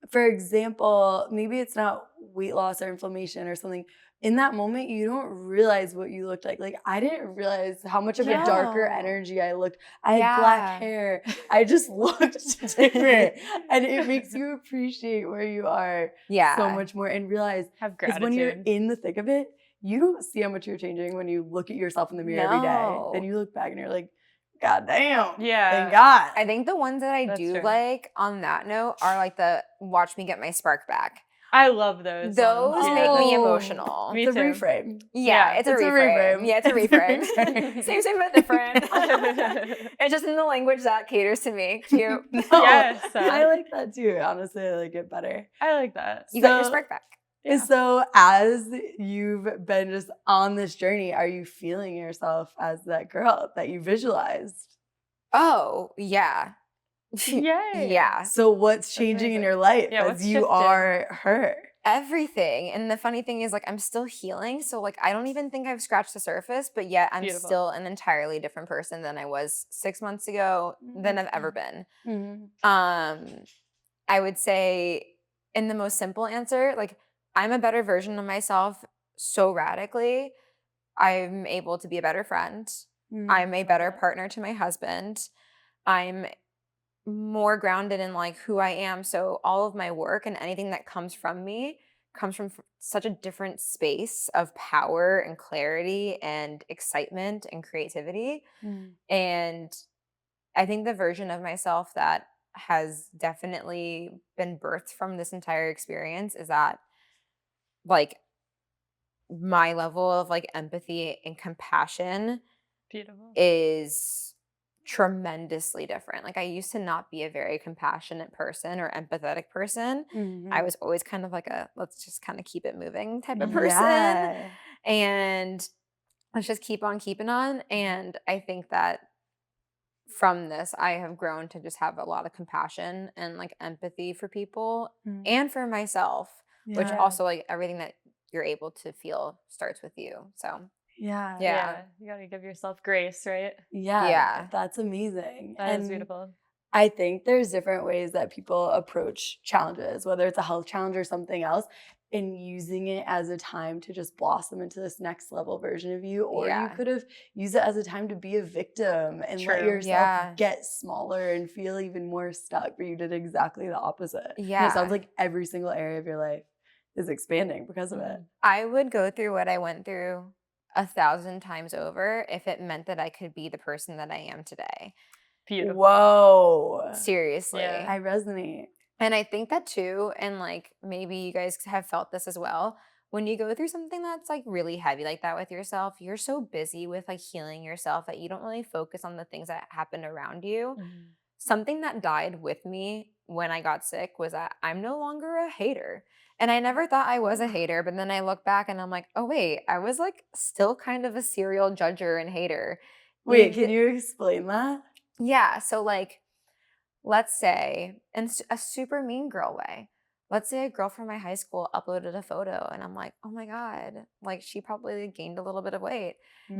B: for example, maybe it's not weight loss or inflammation or something. In that moment, you don't realize what you looked like. Like, I didn't realize how much of a darker energy I looked. I had black hair. I just looked different. And it makes you appreciate where you are so much more and realize, because when you're in the thick of it, you don't see how much you're changing when you look at yourself in the mirror every day. Then you look back and you're like, God damn.
C: Yeah.
B: Thank God.
A: I think the ones that I do like on that note are like the watch me get my spark back.
C: I love those.
A: Those make me emotional.
C: Me
B: it's
C: too.
B: a reframe.
A: Yeah, it's a reframe. Yeah, it's a reframe. Same but different. It's just in the language that caters to me. Cute.
C: Yes.
B: I like that too. Honestly, I like it better.
C: I like that.
A: You got your spark back.
B: Yeah. So as you've been just on this journey, are you feeling yourself as that girl that you visualized?
A: Oh, yeah.
C: Yay.
A: Yeah.
B: So what's changing in your life as you are her?
A: Everything. And the funny thing is, like, I'm still healing. So, like, I don't even think I've scratched the surface, but yet I'm still an entirely different person than I was 6 months ago, than I've ever been. I would say, in the most simple answer, like, I'm a better version of myself so radically. I'm able to be a better friend. I'm a better partner to my husband. I'm more grounded in like who I am. So all of my work and anything that comes from me comes from such a different space of power and clarity and excitement and creativity. And I think the version of myself that has definitely been birthed from this entire experience is that like my level of like empathy and compassion is tremendously different. Like I used to not be a very compassionate person or empathetic person. I was always kind of like a let's just kind of keep it moving type of person. And let's just keep on keeping on. And I think that from this, I have grown to just have a lot of compassion and like empathy for people and for myself, which also like everything that you're able to feel starts with you. So
C: yeah. You gotta give yourself grace, right?
B: Yeah. That's amazing.
C: That is beautiful.
B: I think there's different ways that people approach challenges, whether it's a health challenge or something else, and using it as a time to just blossom into this next level version of you. Or you could have used it as a time to be a victim and let yourself get smaller and feel even more stuck, but you did exactly the opposite. And it sounds like every single area of your life is expanding because of it.
A: I would go through what I went through 1,000 times over if it meant that I could be the person that I am today.
C: Beautiful.
B: Whoa.
A: Seriously.
C: Yeah.
B: I resonate.
A: And I think that too, and like maybe you guys have felt this as well, when you go through something that's like really heavy like that with yourself, you're so busy with like healing yourself that you don't really focus on the things that happened around you. Something that died with me when I got sick was that I'm no longer a hater. And I never thought I was a hater, but then I look back and I'm like, oh wait, I was like still kind of a serial judger and hater.
B: Wait, can you explain that?
A: Yeah, so like let's say, in a super mean girl way, let's say a girl from my high school uploaded a photo and I'm like, oh my God, like she probably gained a little bit of weight.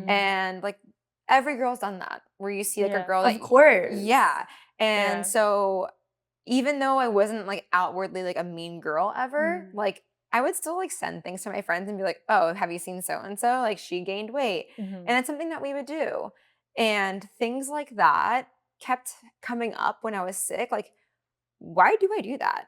A: And like every girl's done that, where you see like a girl that,
B: of course.
A: yeah. And
C: Yeah.
A: so even though I wasn't like outwardly like a mean girl ever, like I would still like send things to my friends and be like, oh, have you seen so-and-so? Like she gained weight. And it's something that we would do. And things like that kept coming up when I was sick. Like, why do I do that?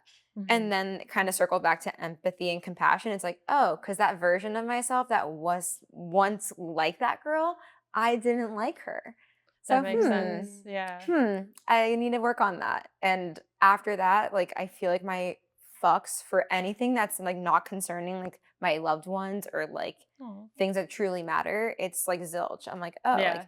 A: And then it kind of circled back to empathy and compassion. It's like, oh, because that version of myself that was once like that girl, I didn't like her. So
C: That makes sense. Yeah.
A: I need to work on that. And after that, like I feel like my fucks for anything that's like not concerning like my loved ones or like things that truly matter, it's like zilch. I'm like, oh,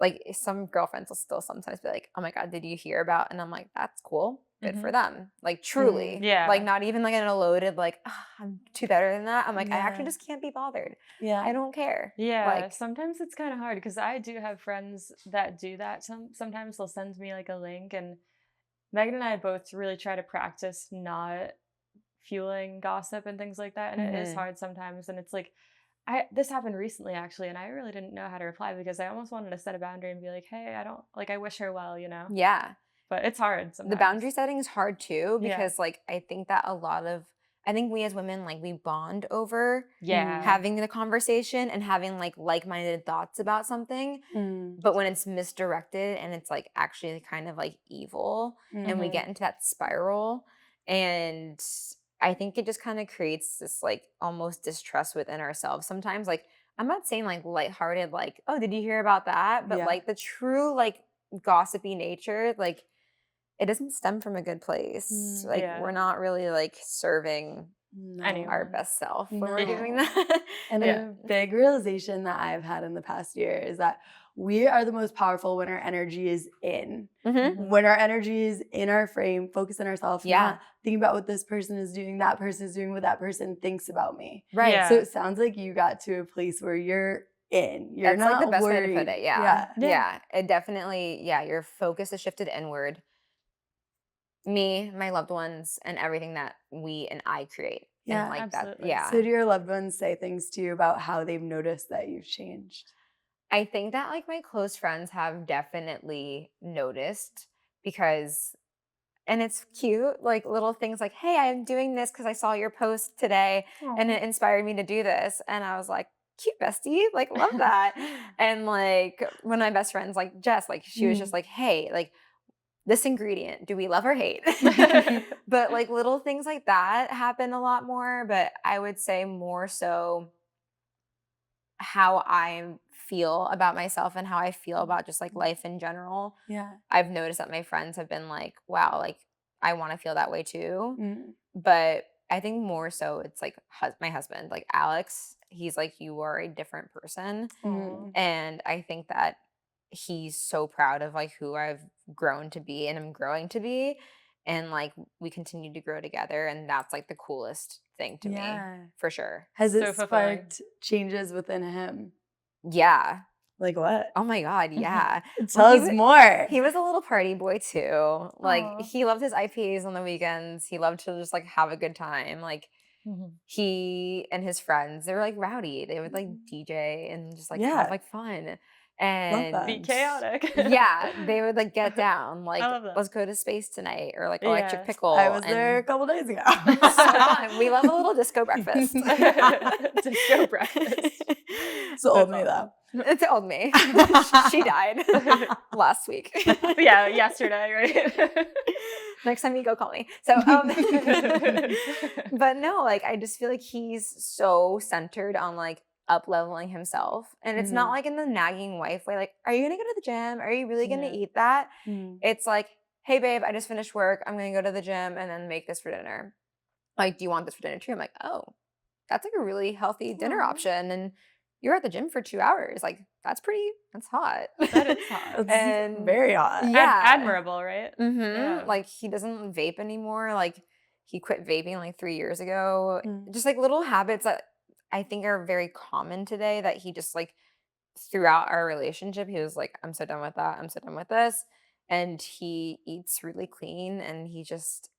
A: like some girlfriends will still sometimes be like, oh my God, did you hear about? And I'm like, that's cool. Good for them. Like truly.
C: Yeah.
A: Like not even like in a loaded like, oh, I'm too better than that. I'm like, I actually just can't be bothered.
B: Yeah.
A: I don't care.
C: Yeah.
A: Like
C: Sometimes it's kind of hard because I do have friends that do that. Sometimes they'll send me like a link, and Megan and I both really try to practice not fueling gossip and things like that. And it is hard sometimes. And it's like, this happened recently actually, and I really didn't know how to reply because I almost wanted to set a boundary and be like, hey, I don't like, I wish her well, you know?
A: Yeah.
C: But it's hard sometimes.
A: The boundary setting is hard too, because like I think that I think we as women, like we bond over having the conversation and having like like-minded thoughts about something. But when it's misdirected and it's like actually kind of like evil and we get into that spiral, and I think it just kind of creates this like almost distrust within ourselves sometimes. Like I'm not saying like lighthearted, like, oh, did you hear about that? But like the true like gossipy nature, like it doesn't stem from a good place. Like we're not really like serving our best self when we're doing that.
B: And a big realization that I've had in the past year is that we are the most powerful when our energy is in. When our energy is in our frame, focus on ourselves, not thinking about what this person is doing, that person is doing, what that person thinks about me.
A: Right.
C: Yeah.
B: So it sounds like you got to a place where you're in. You're
A: That's
B: not
A: like the best
B: worried.
A: way to put it. Yeah. It definitely, your focus is shifted inward. Me, my loved ones, and everything that we and I create.
B: Yeah,
A: and like
C: absolutely.
A: that. Yeah.
B: So do your loved ones say things to you about how they've noticed that you've changed?
A: I think that like my close friends have definitely noticed because, and it's cute, like little things like, hey, I'm doing this because I saw your post today and it inspired me to do this. And I was like, cute bestie, like love that. And like one of my best friends, like Jess, like she was just like, hey, like this ingredient, do we love or hate? But like little things like that happen a lot more. But I would say more so how I feel about myself and how I feel about just like life in general.
B: Yeah.
A: I've noticed that my friends have been like, wow, like I want to feel that way too. But I think more so it's like my husband, like Alex, he's like, you are a different person. And I think that he's so proud of like who I've grown to be and I'm growing to be. And like we continue to grow together. And that's like the coolest thing to me for sure.
B: Has
C: So
B: it
C: fulfilling.
B: sparked changes within him?
A: Yeah.
B: Like what?
A: Oh my God, yeah.
B: Tell us more.
A: He was a little party boy too. Like he loved his IPAs on the weekends. He loved to just like have a good time. Like he and his friends, they were like rowdy. They would like DJ and just like have like fun. And
C: be chaotic.
A: Yeah, they would like get down. Like
C: I love that.
A: let's go to space tonight or like Electric Pickle.
B: I was there a couple days ago.
A: So fun. We love a little disco breakfast.
C: Disco breakfast.
B: It's the old me though.
A: It's old me. She died last week.
C: Yeah, yesterday, right?
A: Next time you go, call me. So, but no, like I just feel like he's so centered on like up leveling himself, and it's not like in the nagging wife way. Like, are you gonna go to the gym? Are you really gonna eat that? It's like, hey babe, I just finished work. I'm gonna go to the gym and then make this for dinner. Like, do you want this for dinner too? I'm like, oh, that's like a really healthy dinner option, and you're at the gym for 2 hours. Like, that's hot.
C: That is hot.
B: And very hot.
A: Yeah.
C: Admirable, right?
A: Yeah. Like, he doesn't vape anymore. Like, he quit vaping like 3 years ago. Just like little habits that I think are very common today that he just like throughout our relationship, he was like, I'm so done with that. I'm so done with this. and he eats really clean, and he just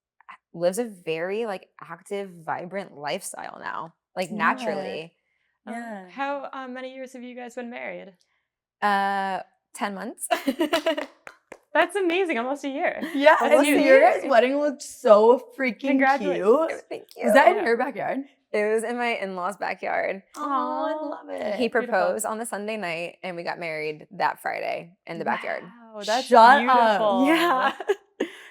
A: lives a very like active, vibrant lifestyle now, like naturally.
B: Yeah.
C: How many years have you guys been married?
A: 10 months.
C: That's amazing. Almost a year.
B: Yeah,
A: Almost
B: and
A: a
B: your
A: year.
B: guys' wedding looked so freaking
C: Congratulations.
B: cute.
A: Thank you.
B: Was that in your backyard?
A: It was in my in-laws' backyard.
B: Oh, I love it.
A: He proposed on the Sunday night, and we got married that Friday in the backyard.
C: Wow, that's
B: Shut
C: beautiful.
B: up.
A: Yeah.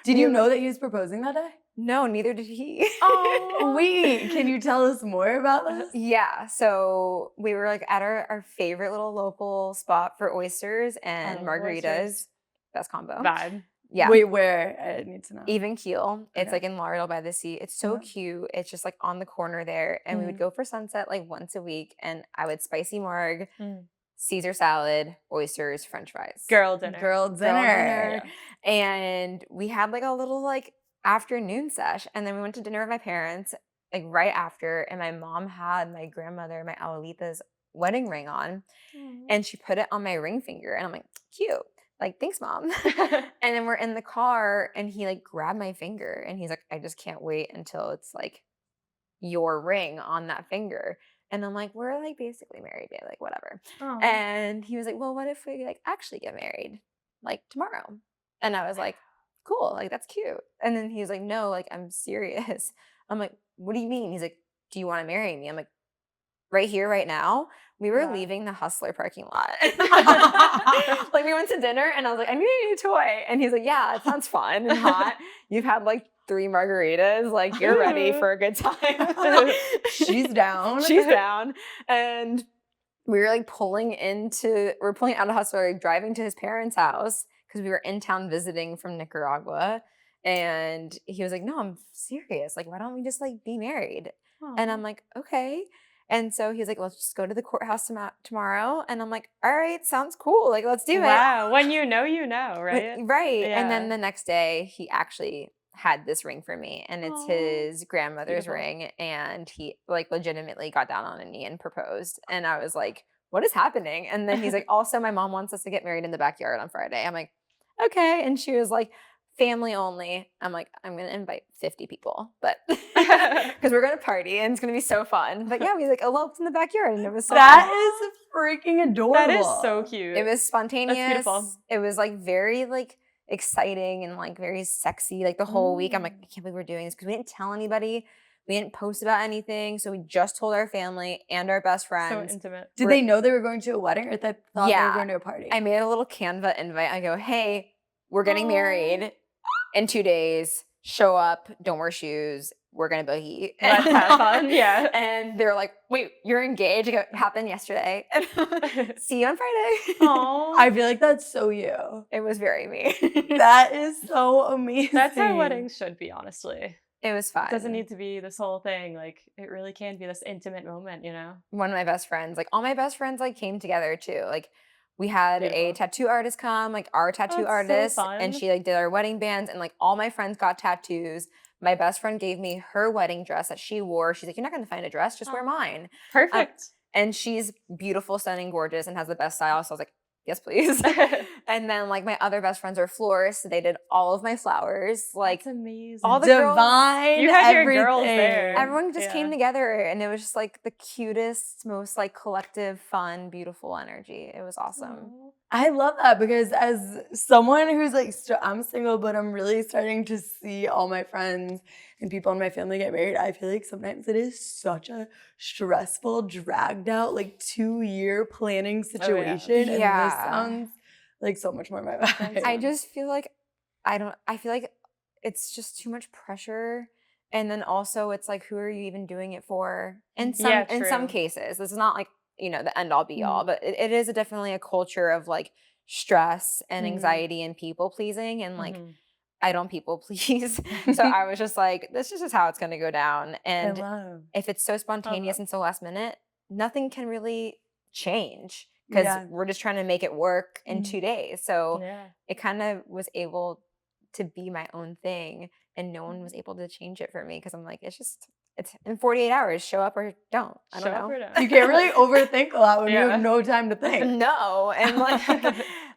B: Did you know that he was proposing that day?
A: No, neither did he.
C: Oh,
B: Wait, can you tell us more about this?
A: Yeah, so we were like at our favorite little local spot for oysters and margaritas.
C: Oysters.
A: Best combo.
C: vibe.
A: Yeah.
B: Wait, where? I need to know.
A: Even keel. It's
B: Okay.
A: like in Lauderdale by the sea. It's so
B: Uh-huh.
A: cute. It's just like on the corner there. And we would go for sunset like once a week. And I would spicy marg, Caesar salad, oysters, French fries.
C: Girl dinner.
B: Girl dinner.
A: And we had like a little like afternoon sesh. And then we went to dinner with my parents like right after. And my mom had my grandmother, my abuelita's wedding ring on. And she put it on my ring finger. And I'm like, cute. Like, thanks, Mom. And then we're in the car and he like grabbed my finger and he's like, I just can't wait until it's like your ring on that finger. And I'm like, we're like basically married, babe, like whatever.
C: Aw.
A: And he was like, well, what if we like actually get married like tomorrow? And I was like, cool, like that's cute. And then he was like, no, like I'm serious. I'm like, what do you mean? He's like, do you want to marry me? I'm like, right here, right now. We were leaving the Hustler parking lot. Like we went to dinner and I was like, I need a new toy. And he's like, yeah, it sounds fun and hot. You've had like 3 margaritas. Like you're ready for a good time.
B: She's down.
A: She's down. And we were like pulling out of Hustler, like, driving to his parents' house because we were in town visiting from Nicaragua. And he was like, no, I'm serious. Like, why don't we just like be married? And I'm like, okay. And so he's like, let's just go to the courthouse tomorrow. And I'm like, all right, sounds cool. Like, let's do it.
C: Wow. When you know, right?
A: Right.
C: Yeah.
A: And then the next day, he actually had this ring for me. And it's his grandmother's
C: Beautiful.
A: ring. And he like legitimately got down on a knee and proposed. And I was like, what is happening? And then he's like, also, my mom wants us to get married in the backyard on Friday. I'm like, okay. And she was like, family only. I'm like, I'm going to invite 50 people, but because we're going to party and it's going to be so fun. But yeah, we like eloped in the backyard and it was so
B: That
A: fun.
B: is freaking adorable.
C: That is so cute.
A: It was spontaneous.
C: That's beautiful.
A: It was like very like exciting and like very sexy. Like the whole week, I'm like, I can't believe we're doing this because we didn't tell anybody. We didn't post about anything. So we just told our family and our best friends.
C: So intimate.
B: Did they know they were going to a wedding or they thought they were going to a party?
A: I made a little Canva invite. I go, hey, we're getting married in 2 days. Show up. Don't wear shoes. We're going to boogie.
C: Let's have fun. Yeah.
A: And they're like, wait, you're engaged? I go, it happened yesterday. See you on Friday.
C: Oh,
B: I feel like that's so you.
A: It was very me.
B: That is so amazing.
C: that's how weddings should be, honestly.
A: It was fun.
C: It doesn't need to be this whole thing. Like, it really can be this intimate moment, you know?
A: One of my best friends, like all my best friends like came together too. Like we had a
C: Beautiful.
A: tattoo artist come, like our tattoo
C: That's so
A: artist, and
C: fun.
A: she like did our wedding bands, and like all my friends got tattoos. My best friend gave me her wedding dress that she wore. She's like, you're not going to find a dress, just wear mine.
C: Perfect.
A: And she's beautiful, stunning, gorgeous, and has the best style. So I was like, yes, please. And then like my other best friends are florists. So they did all of my flowers. Like
C: That's amazing.
A: all the girls-
B: divine.
C: You had your
B: everything.
C: girls there.
A: everyone just came
C: Yeah.
A: together, and it was just like the cutest, most like collective, fun, beautiful energy. It was awesome.
B: I love that because as someone who's like, I'm single, but I'm really starting to see all my friends and people in my family get married. I feel like sometimes it is such a stressful, dragged out, like 2-year planning situation. And
A: Yeah.
B: this sounds like so much more my vibe.
A: I just feel like I feel like it's just too much pressure. And then also it's like, who are you even doing it for? In some
C: true.
A: cases, this is not like, the end all be all, but it is definitely a culture of like stress and anxiety and people pleasing. And like, I don't people please. So I was just like, this is just how it's going to go down. And if it's so spontaneous and so last minute, nothing can really change because we're just trying to make it work in 2 days. So it kind of was able to be my own thing, and no one was able to change it for me because I'm like, it's in 48 hours, show up or don't. I don't know.
B: You can't really overthink a lot when you have no time to think.
A: No. And like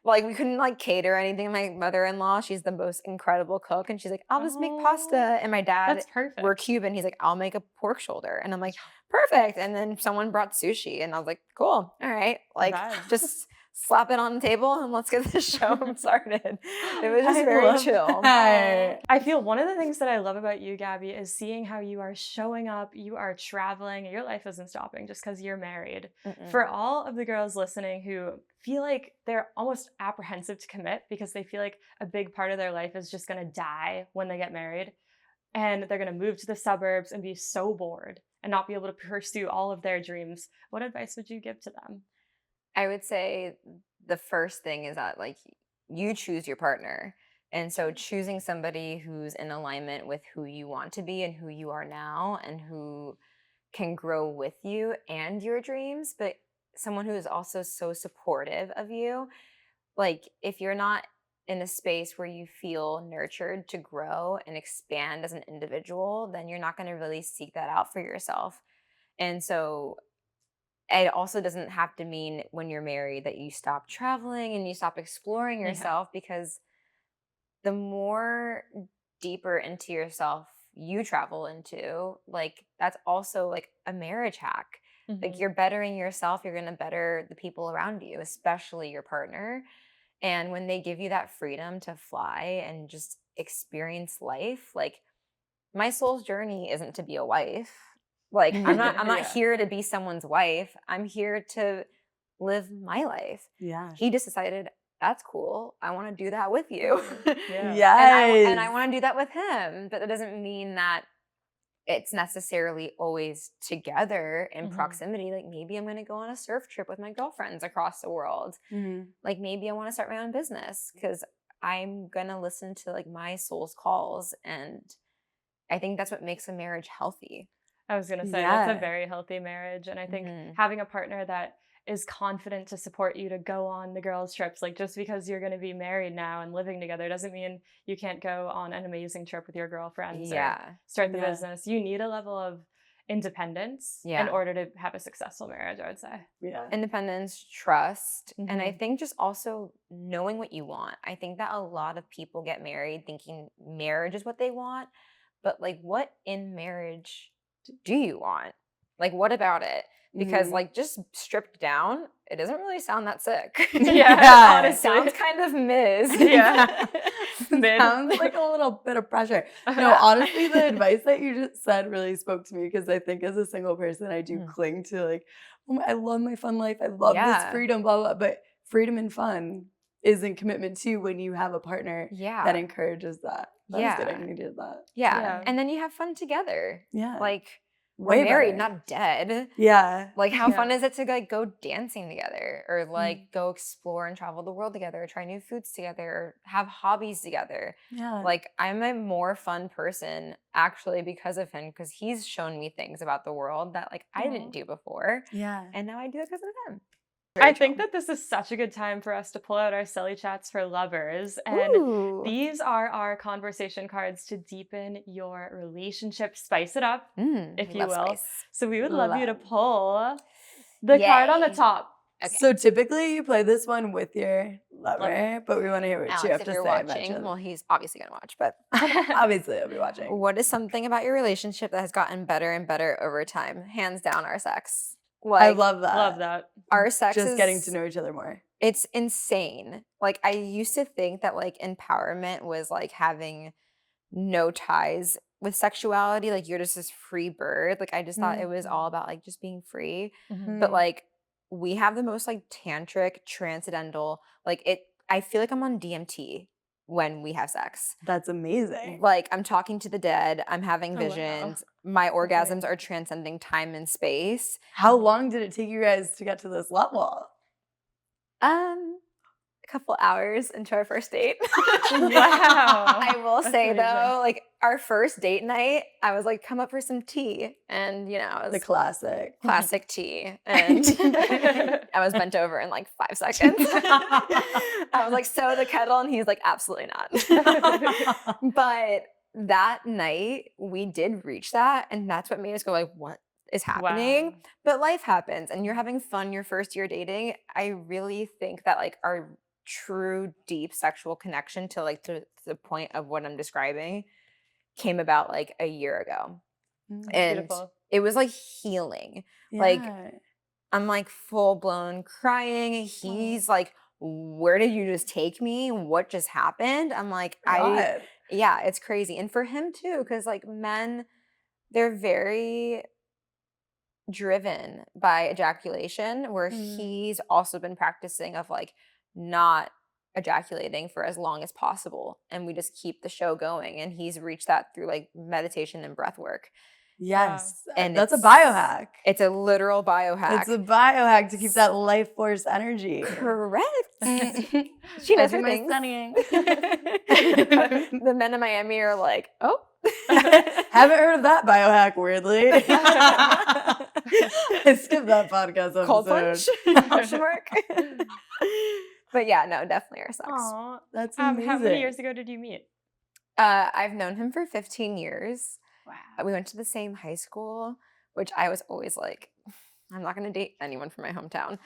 A: like we couldn't like cater anything. My mother-in-law, she's the most incredible cook, and she's like, I'll just make pasta. And my dad,
C: That's perfect.
A: we're Cuban. He's like, I'll make a pork shoulder. And I'm like, perfect. And then someone brought sushi, and I was like, cool. All right. Like, just slap it on the table and let's get this show started. It was just very chill.
C: I feel one of the things that I love about you, Gabby, is seeing how you are showing up, you are traveling, your life isn't stopping just because you're married. For all of the girls listening who feel like they're almost apprehensive to commit because they feel like a big part of their life is just going to die when they get married, and they're going to move to the suburbs and be so bored and not be able to pursue all of their dreams, what advice would you give to them?
A: I would say the first thing is that like you choose your partner. And so choosing somebody who's in alignment with who you want to be and who you are now and who can grow with you and your dreams, but someone who is also so supportive of you. Like if you're not in a space where you feel nurtured to grow and expand as an individual, then you're not going to really seek that out for yourself. And so it also doesn't have to mean when you're married that you stop traveling and you stop exploring yourself, because the more deeper into yourself you travel into, like that's also like a marriage hack. Like you're bettering yourself, you're going to better the people around you, especially your partner. And when they give you that freedom to fly and just experience life, like my soul's journey isn't to be a wife. Like I'm not here to be someone's wife. I'm here to live my life.
B: Yeah.
A: He just decided that's cool. I want to do that with you.
B: Yes.
A: And I want to do that with him. But that doesn't mean that it's necessarily always together in proximity. Like maybe I'm going to go on a surf trip with my girlfriends across the world. Like maybe I want to start my own business because I'm going to listen to like my soul's calls. And I think that's what makes a marriage healthy.
C: I was going to say, that's a very healthy marriage. And I think having a partner that is confident to support you to go on the girls' trips, like just because you're going to be married now and living together doesn't mean you can't go on an amazing trip with your girlfriends or start the business. You need a level of independence in order to have a successful marriage, I would say.
A: Independence, trust, and I think just also knowing what you want. I think that a lot of people get married thinking marriage is what they want, but like what in marriage do you want? Like what about it? Because like just stripped down, it doesn't really sound that sick. It sounds kind of Ms.
B: Sounds like a little bit of pressure. No, honestly, the advice that you just said really spoke to me, because I think as a single person, I do cling to like, oh, I love my fun life. I love this freedom, blah, blah. But freedom and fun isn't commitment too when you have a partner that encourages that. That's good. I needed that.
A: And then you have fun together. Like
B: Way
A: we're married,
B: better.
A: not dead. Like how fun is it to like go dancing together or like go explore and travel the world together, or try new foods together, or have hobbies together. Like I'm a more fun person actually because of him, because he's shown me things about the world that like I didn't do before. And now I do it because of him.
C: I think that this is such a good time for us to pull out our CELE Chats for lovers. And these are our conversation cards to deepen your relationship, spice it up, if you will. Spice. So we would love you to pull the card on the top.
B: Okay. So typically you play this one with your lover, but we want to hear what you have to say about you.
A: Well, he's obviously going to watch, but
B: obviously he'll be watching.
A: What is something about your relationship that has gotten better and better over time? Hands down, our sex. Like,
B: I love that.
C: Love that.
A: Our sex
B: just
A: is
B: getting to know each other more.
A: It's insane. Like I used to think that like empowerment was like having no ties with sexuality. Like you're just this free bird. Like I just thought it was all about like just being free. But like we have the most like tantric, transcendental, like it. I feel like I'm on DMT when we have sex.
B: That's amazing.
A: Like I'm talking to the dead. I'm having visions. Wow. My orgasms are transcending time and space.
B: How long did it take you guys to get to this level?
A: A couple hours into our first date.
C: Wow.
A: I will say though, like our first date night, I was like, come up for some tea. And you know, it was
B: the classic
A: tea. And I was bent over in like 5 seconds. I was like, so the kettle, and he's like, absolutely not. But that night we did reach that, and that's what made us go like, what is happening? Wow. But life happens and you're having fun your first year dating. I really think that like our true deep sexual connection to like to the point of what I'm describing came about like a year ago. And
C: Beautiful.
A: it was like healing. Like I'm like full blown crying. He's like, where did you just take me? What just happened? I'm like, yeah, it's crazy. And for him too, because like men, they're very driven by ejaculation, where he's also been practicing of like not ejaculating for as long as possible. And we just keep the show going. And he's reached that through like meditation and breath work.
B: Yes.
A: And
B: that's a biohack.
A: It's a literal biohack.
B: It's a biohack to keep that life force energy.
A: Correct. She knows her things.
B: Studying.
A: The men in Miami are like, oh.
B: Haven't heard of that biohack, weirdly. I skipped that podcast episode.
A: Cold punch? Question mark? But yeah, no, definitely our sex.
C: Aww.
B: That's amazing.
C: How many years ago did you meet?
A: I've known him for 15 years.
B: Wow.
A: We went to the same high school, which I was always like, I'm not going to date anyone from my hometown.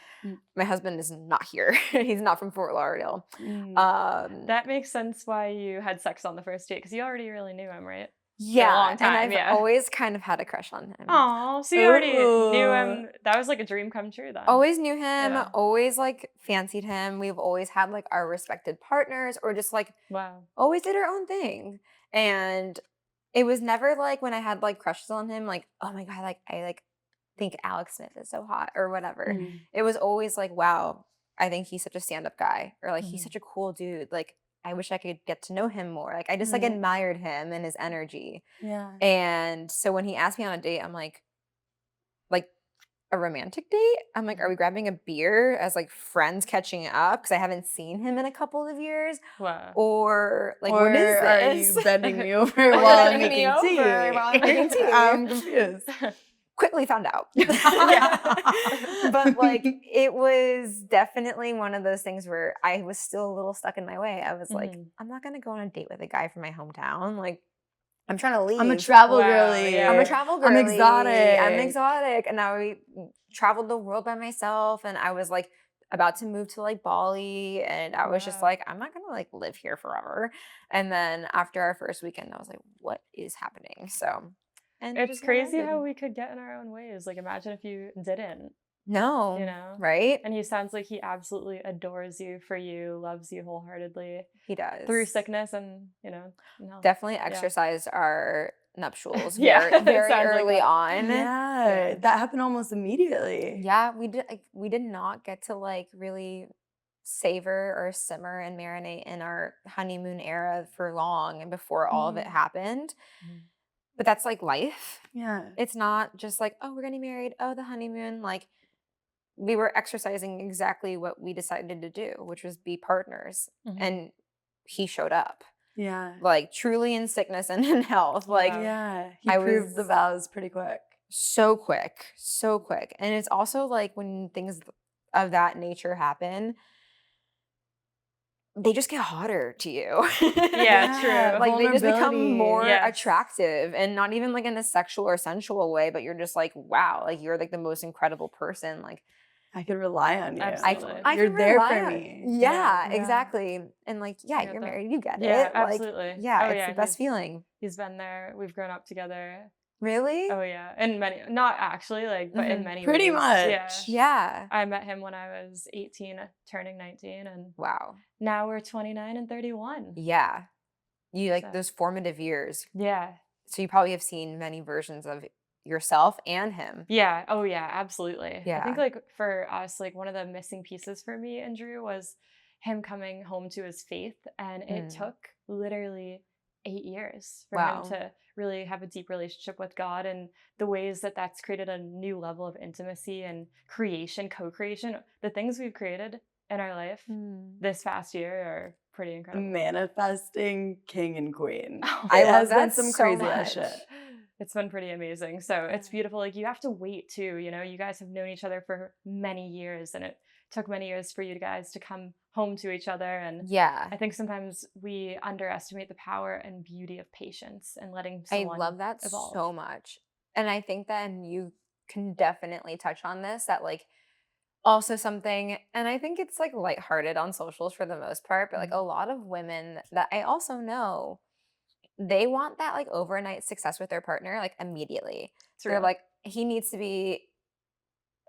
A: My husband is not here. He's not from Fort Lauderdale.
C: That makes sense why you had sex on the first date, because you already really knew him, right?
A: Yeah,
C: for a long time,
A: and I've always kind of had a crush on him.
C: Oh, so you already knew him. That was like a dream come true then.
A: Always knew him, always like fancied him. We've always had like our respected partners, or just like always did our own thing. And it was never like when I had like crushes on him, like, oh my God, like I like think Alex Smith is so hot or whatever. It was always like, wow, I think he's such a stand-up guy, or like he's such a cool dude. Like I wish I could get to know him more. Like I just like admired him and his energy.
B: Yeah.
A: And so when he asked me on a date, I'm like a romantic date? I'm like, are we grabbing a beer as like friends catching up? Because I haven't seen him in a couple of years.
C: Wow.
A: Or like,
B: what is this? Are you bending me over while I'm making tea? I'm confused.
A: Quickly found out. But like it was definitely one of those things where I was still a little stuck in my way. I was like, I'm not gonna go on a date with a guy from my hometown. Like I'm trying to leave.
B: I'm a travel girly.
A: Yeah. I'm a travel girly.
B: I'm
A: exotic. And I traveled the world by myself, and I was like about to move to like Bali, and I was just like, I'm not gonna like live here forever. And then after our first weekend, I was like, what is happening? So
C: and it's crazy how we could get in our own ways. Like imagine if you didn't.
A: No.
C: You know?
A: Right?
C: And he sounds like he absolutely adores you, for you, loves you wholeheartedly.
A: He does.
C: Through sickness and,
A: Definitely exercised our nuptials very early on.
B: Yeah. That happened almost immediately.
A: Yeah, we did not get to like really savor or simmer and marinate in our honeymoon era for long and before all of it happened. But that's like life.
B: Yeah.
A: It's not just like, oh, we're getting married. Oh, the honeymoon. Like we were exercising exactly what we decided to do, which was be partners. And he showed up.
B: Yeah.
A: Like truly in sickness and in health. Like
B: he proved the vows pretty quick.
A: So quick. So quick. And it's also like when things of that nature happen, they just get hotter to you.
C: Yeah, true.
A: Like they just become more attractive, and not even like in a sexual or sensual way, but you're just like, wow, like you're like the most incredible person. Like
B: I could rely on you.
C: Absolutely.
B: You're there for me.
A: Yeah, exactly. And like, you're married, you get it.
C: Yeah, absolutely.
A: Like, it's the best feeling.
C: He's been there. We've grown up together.
A: Really?
C: Oh yeah, in many, not actually, like, but in many
B: pretty
C: ways.
B: much.
C: Yeah. I met him when I was 18, turning 19, and
A: wow.
C: Now we're 29 and 31.
A: Yeah, you like those formative years.
C: Yeah.
A: So you probably have seen many versions of yourself and him.
C: Yeah. Oh yeah, absolutely.
A: Yeah.
C: I think like for us, like one of the missing pieces for me and Drew was him coming home to his faith, and it took literally 8 years for him to really have a deep relationship with God, and the ways that that's created a new level of intimacy and creation, co-creation. The things we've created in our life this past year are pretty incredible.
B: Manifesting king and queen.
A: I love that
B: been some crazy shit.
C: It's been pretty amazing. So it's beautiful. Like you have to wait too, you guys have known each other for many years, and it took many years for you guys to come home to each other. And I think sometimes we underestimate the power and beauty of patience and letting someone
A: I love that
C: evolve.
A: So much. And I think that you can definitely touch on this, that like also something, and I think it's like lighthearted on socials for the most part, but like a lot of women that I also know, they want that like overnight success with their partner like immediately. They're like, he needs to be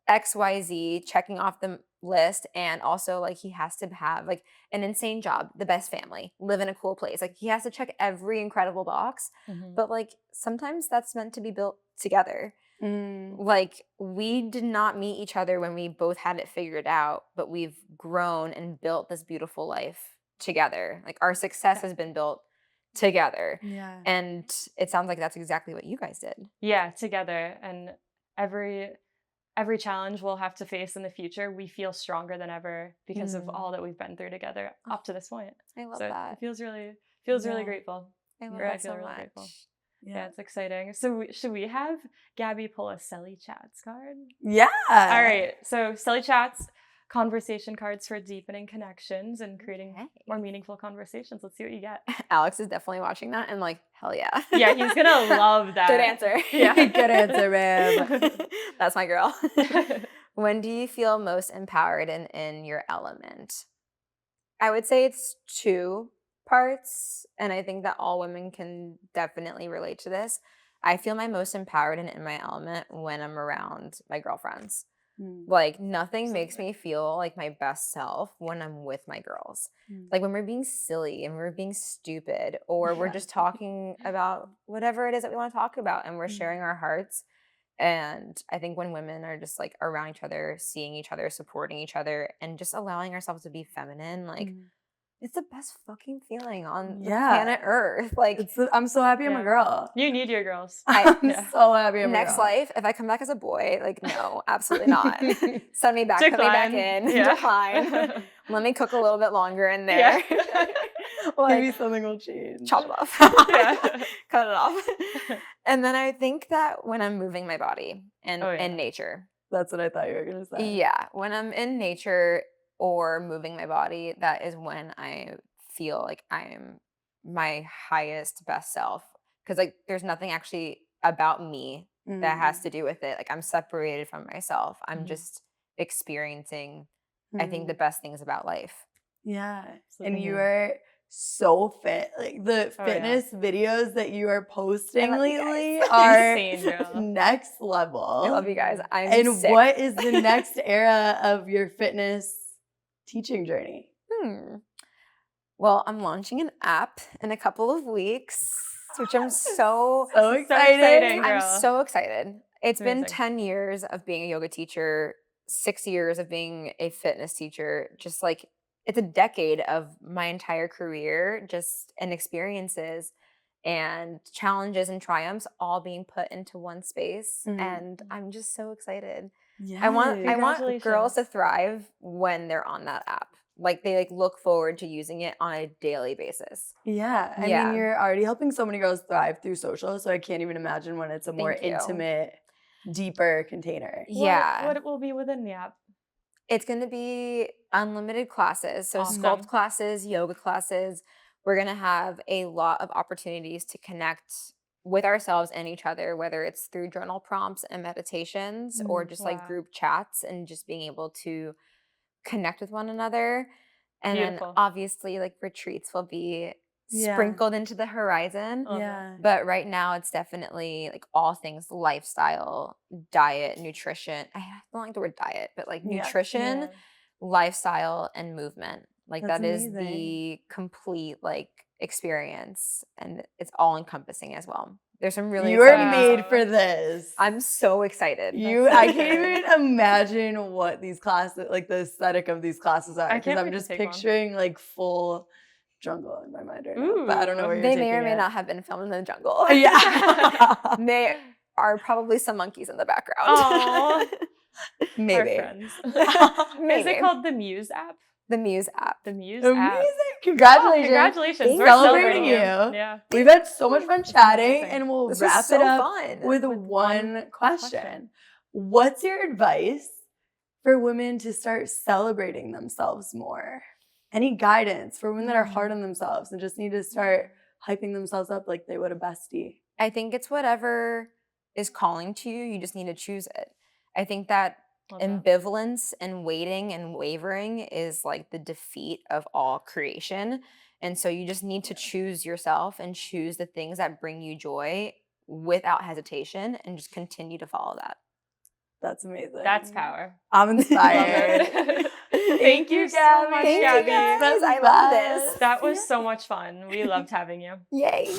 A: XYZ, checking off the list, and also like he has to have like an insane job, the best family, live in a cool place. Like he has to check every incredible box. But like sometimes that's meant to be built together. Like we did not meet each other when we both had it figured out, but we've grown and built this beautiful life together. Like our success has been built together.
B: Yeah.
A: And it sounds like that's exactly what you guys did.
C: Yeah, together. And every challenge we'll have to face in the future, we feel stronger than ever because of all that we've been through together up to this point.
A: I love
C: So
A: that.
C: it feels really grateful.
A: I love
C: I
A: that
C: feel
A: so
C: really
A: much.
C: grateful. Yeah, it's exciting. So should we have Gabby pull a CELE Chats card?
B: Yeah.
C: All right. So CELE Chats, conversation cards for deepening connections and creating more meaningful conversations. Let's see what you get.
A: Alex is definitely watching that and like, hell yeah.
C: Yeah, he's going to love that.
A: Good answer.
C: Yeah.
B: Good answer, babe.
A: That's my girl. When do you feel most empowered and in your element? I would say it's 2 parts, and I think that all women can definitely relate to this. I feel my most empowered and in my element when I'm around my girlfriends. Like nothing makes me feel like my best self when I'm with my girls. Like when we're being silly and we're being stupid, or we're just talking about whatever it is that we want to talk about, and we're sharing our hearts. And I think when women are just like around each other, seeing each other, supporting each other, and just allowing ourselves to be feminine, like it's the best fucking feeling on the planet Earth. Like
B: I'm so happy I'm a girl.
C: You need your girls.
B: I'm so happy I'm a girl.
A: Next life, if I come back as a boy, like no, absolutely not. Send me back, put me back in, decline. Let me cook a little bit longer in there.
B: Like, maybe something will change.
A: Chop it off. Cut it off. And then I think that when I'm moving my body and in nature.
B: That's what I thought you were going to say.
A: Yeah. When I'm in nature or moving my body, that is when I feel like I'm my highest, best self. Because like there's nothing actually about me that has to do with it. Like I'm separated from myself. I'm just experiencing, I think, the best things about life.
B: Yeah. And you are so fit. Like the fitness videos that you are posting lately are next level.
A: I love you guys.
B: And sick. What is the next era of your fitness teaching journey?
A: Well, I'm launching an app in a couple of weeks, which I'm so
B: excited.
A: I'm so excited. It's been 10 years of being a yoga teacher, 6 years of being a fitness teacher, just like it's a decade of my entire career, just and experiences and challenges and triumphs all being put into one space. And I'm just so excited. Yeah. I want girls to thrive when they're on that app. Like they like look forward to using it on a daily basis.
B: Yeah. I mean, you're already helping so many girls thrive through social, so I can't even imagine when it's a more intimate, deeper container.
A: Yeah.
C: What will be within the app?
A: It's going to be unlimited classes. So sculpt classes, yoga classes. We're going to have a lot of opportunities to connect with ourselves and each other, whether it's through journal prompts and meditations or just like group chats and just being able to connect with one another. And then obviously like retreats will be sprinkled into the horizon. But right now it's definitely like all things lifestyle, diet, nutrition. I don't like the word diet, but like nutrition, lifestyle, and movement. Like that's amazing. Is the complete like experience, and it's all encompassing as well. There's some really
B: you are made for this.
A: I'm so excited.
B: I can't even imagine what these classes, like the aesthetic of these classes are, because I'm just picturing like full jungle in my mind right now. But I don't know where you're taking it.
A: They may or may not have been filmed in the jungle.
B: Yeah.
A: They are probably some monkeys in the background.
C: Aww.
B: Maybe.
C: Maybe. Is it called the Muse App?
A: The Muse App.
C: The Muse App.
B: Congratulations.
C: Congratulations.
B: We're celebrating you. Yeah. We've had so much fun chatting, and we'll wrap it up with one question. What's your advice for women to start celebrating themselves more? Any guidance for women that are hard on themselves and just need to start hyping themselves up like they would a bestie?
A: I think it's whatever is calling to you. You just need to choose it. I think that Ambivalence and waiting and wavering is like the defeat of all creation. And so you just need to choose yourself and choose the things that bring you joy without hesitation and just continue to follow that.
B: That's amazing.
C: That's power.
B: I'm inspired.
C: Thank you so much,
A: Thank
C: Gabby.
A: you guys. I love this.
C: That was so much fun. We loved having you.
A: Yay.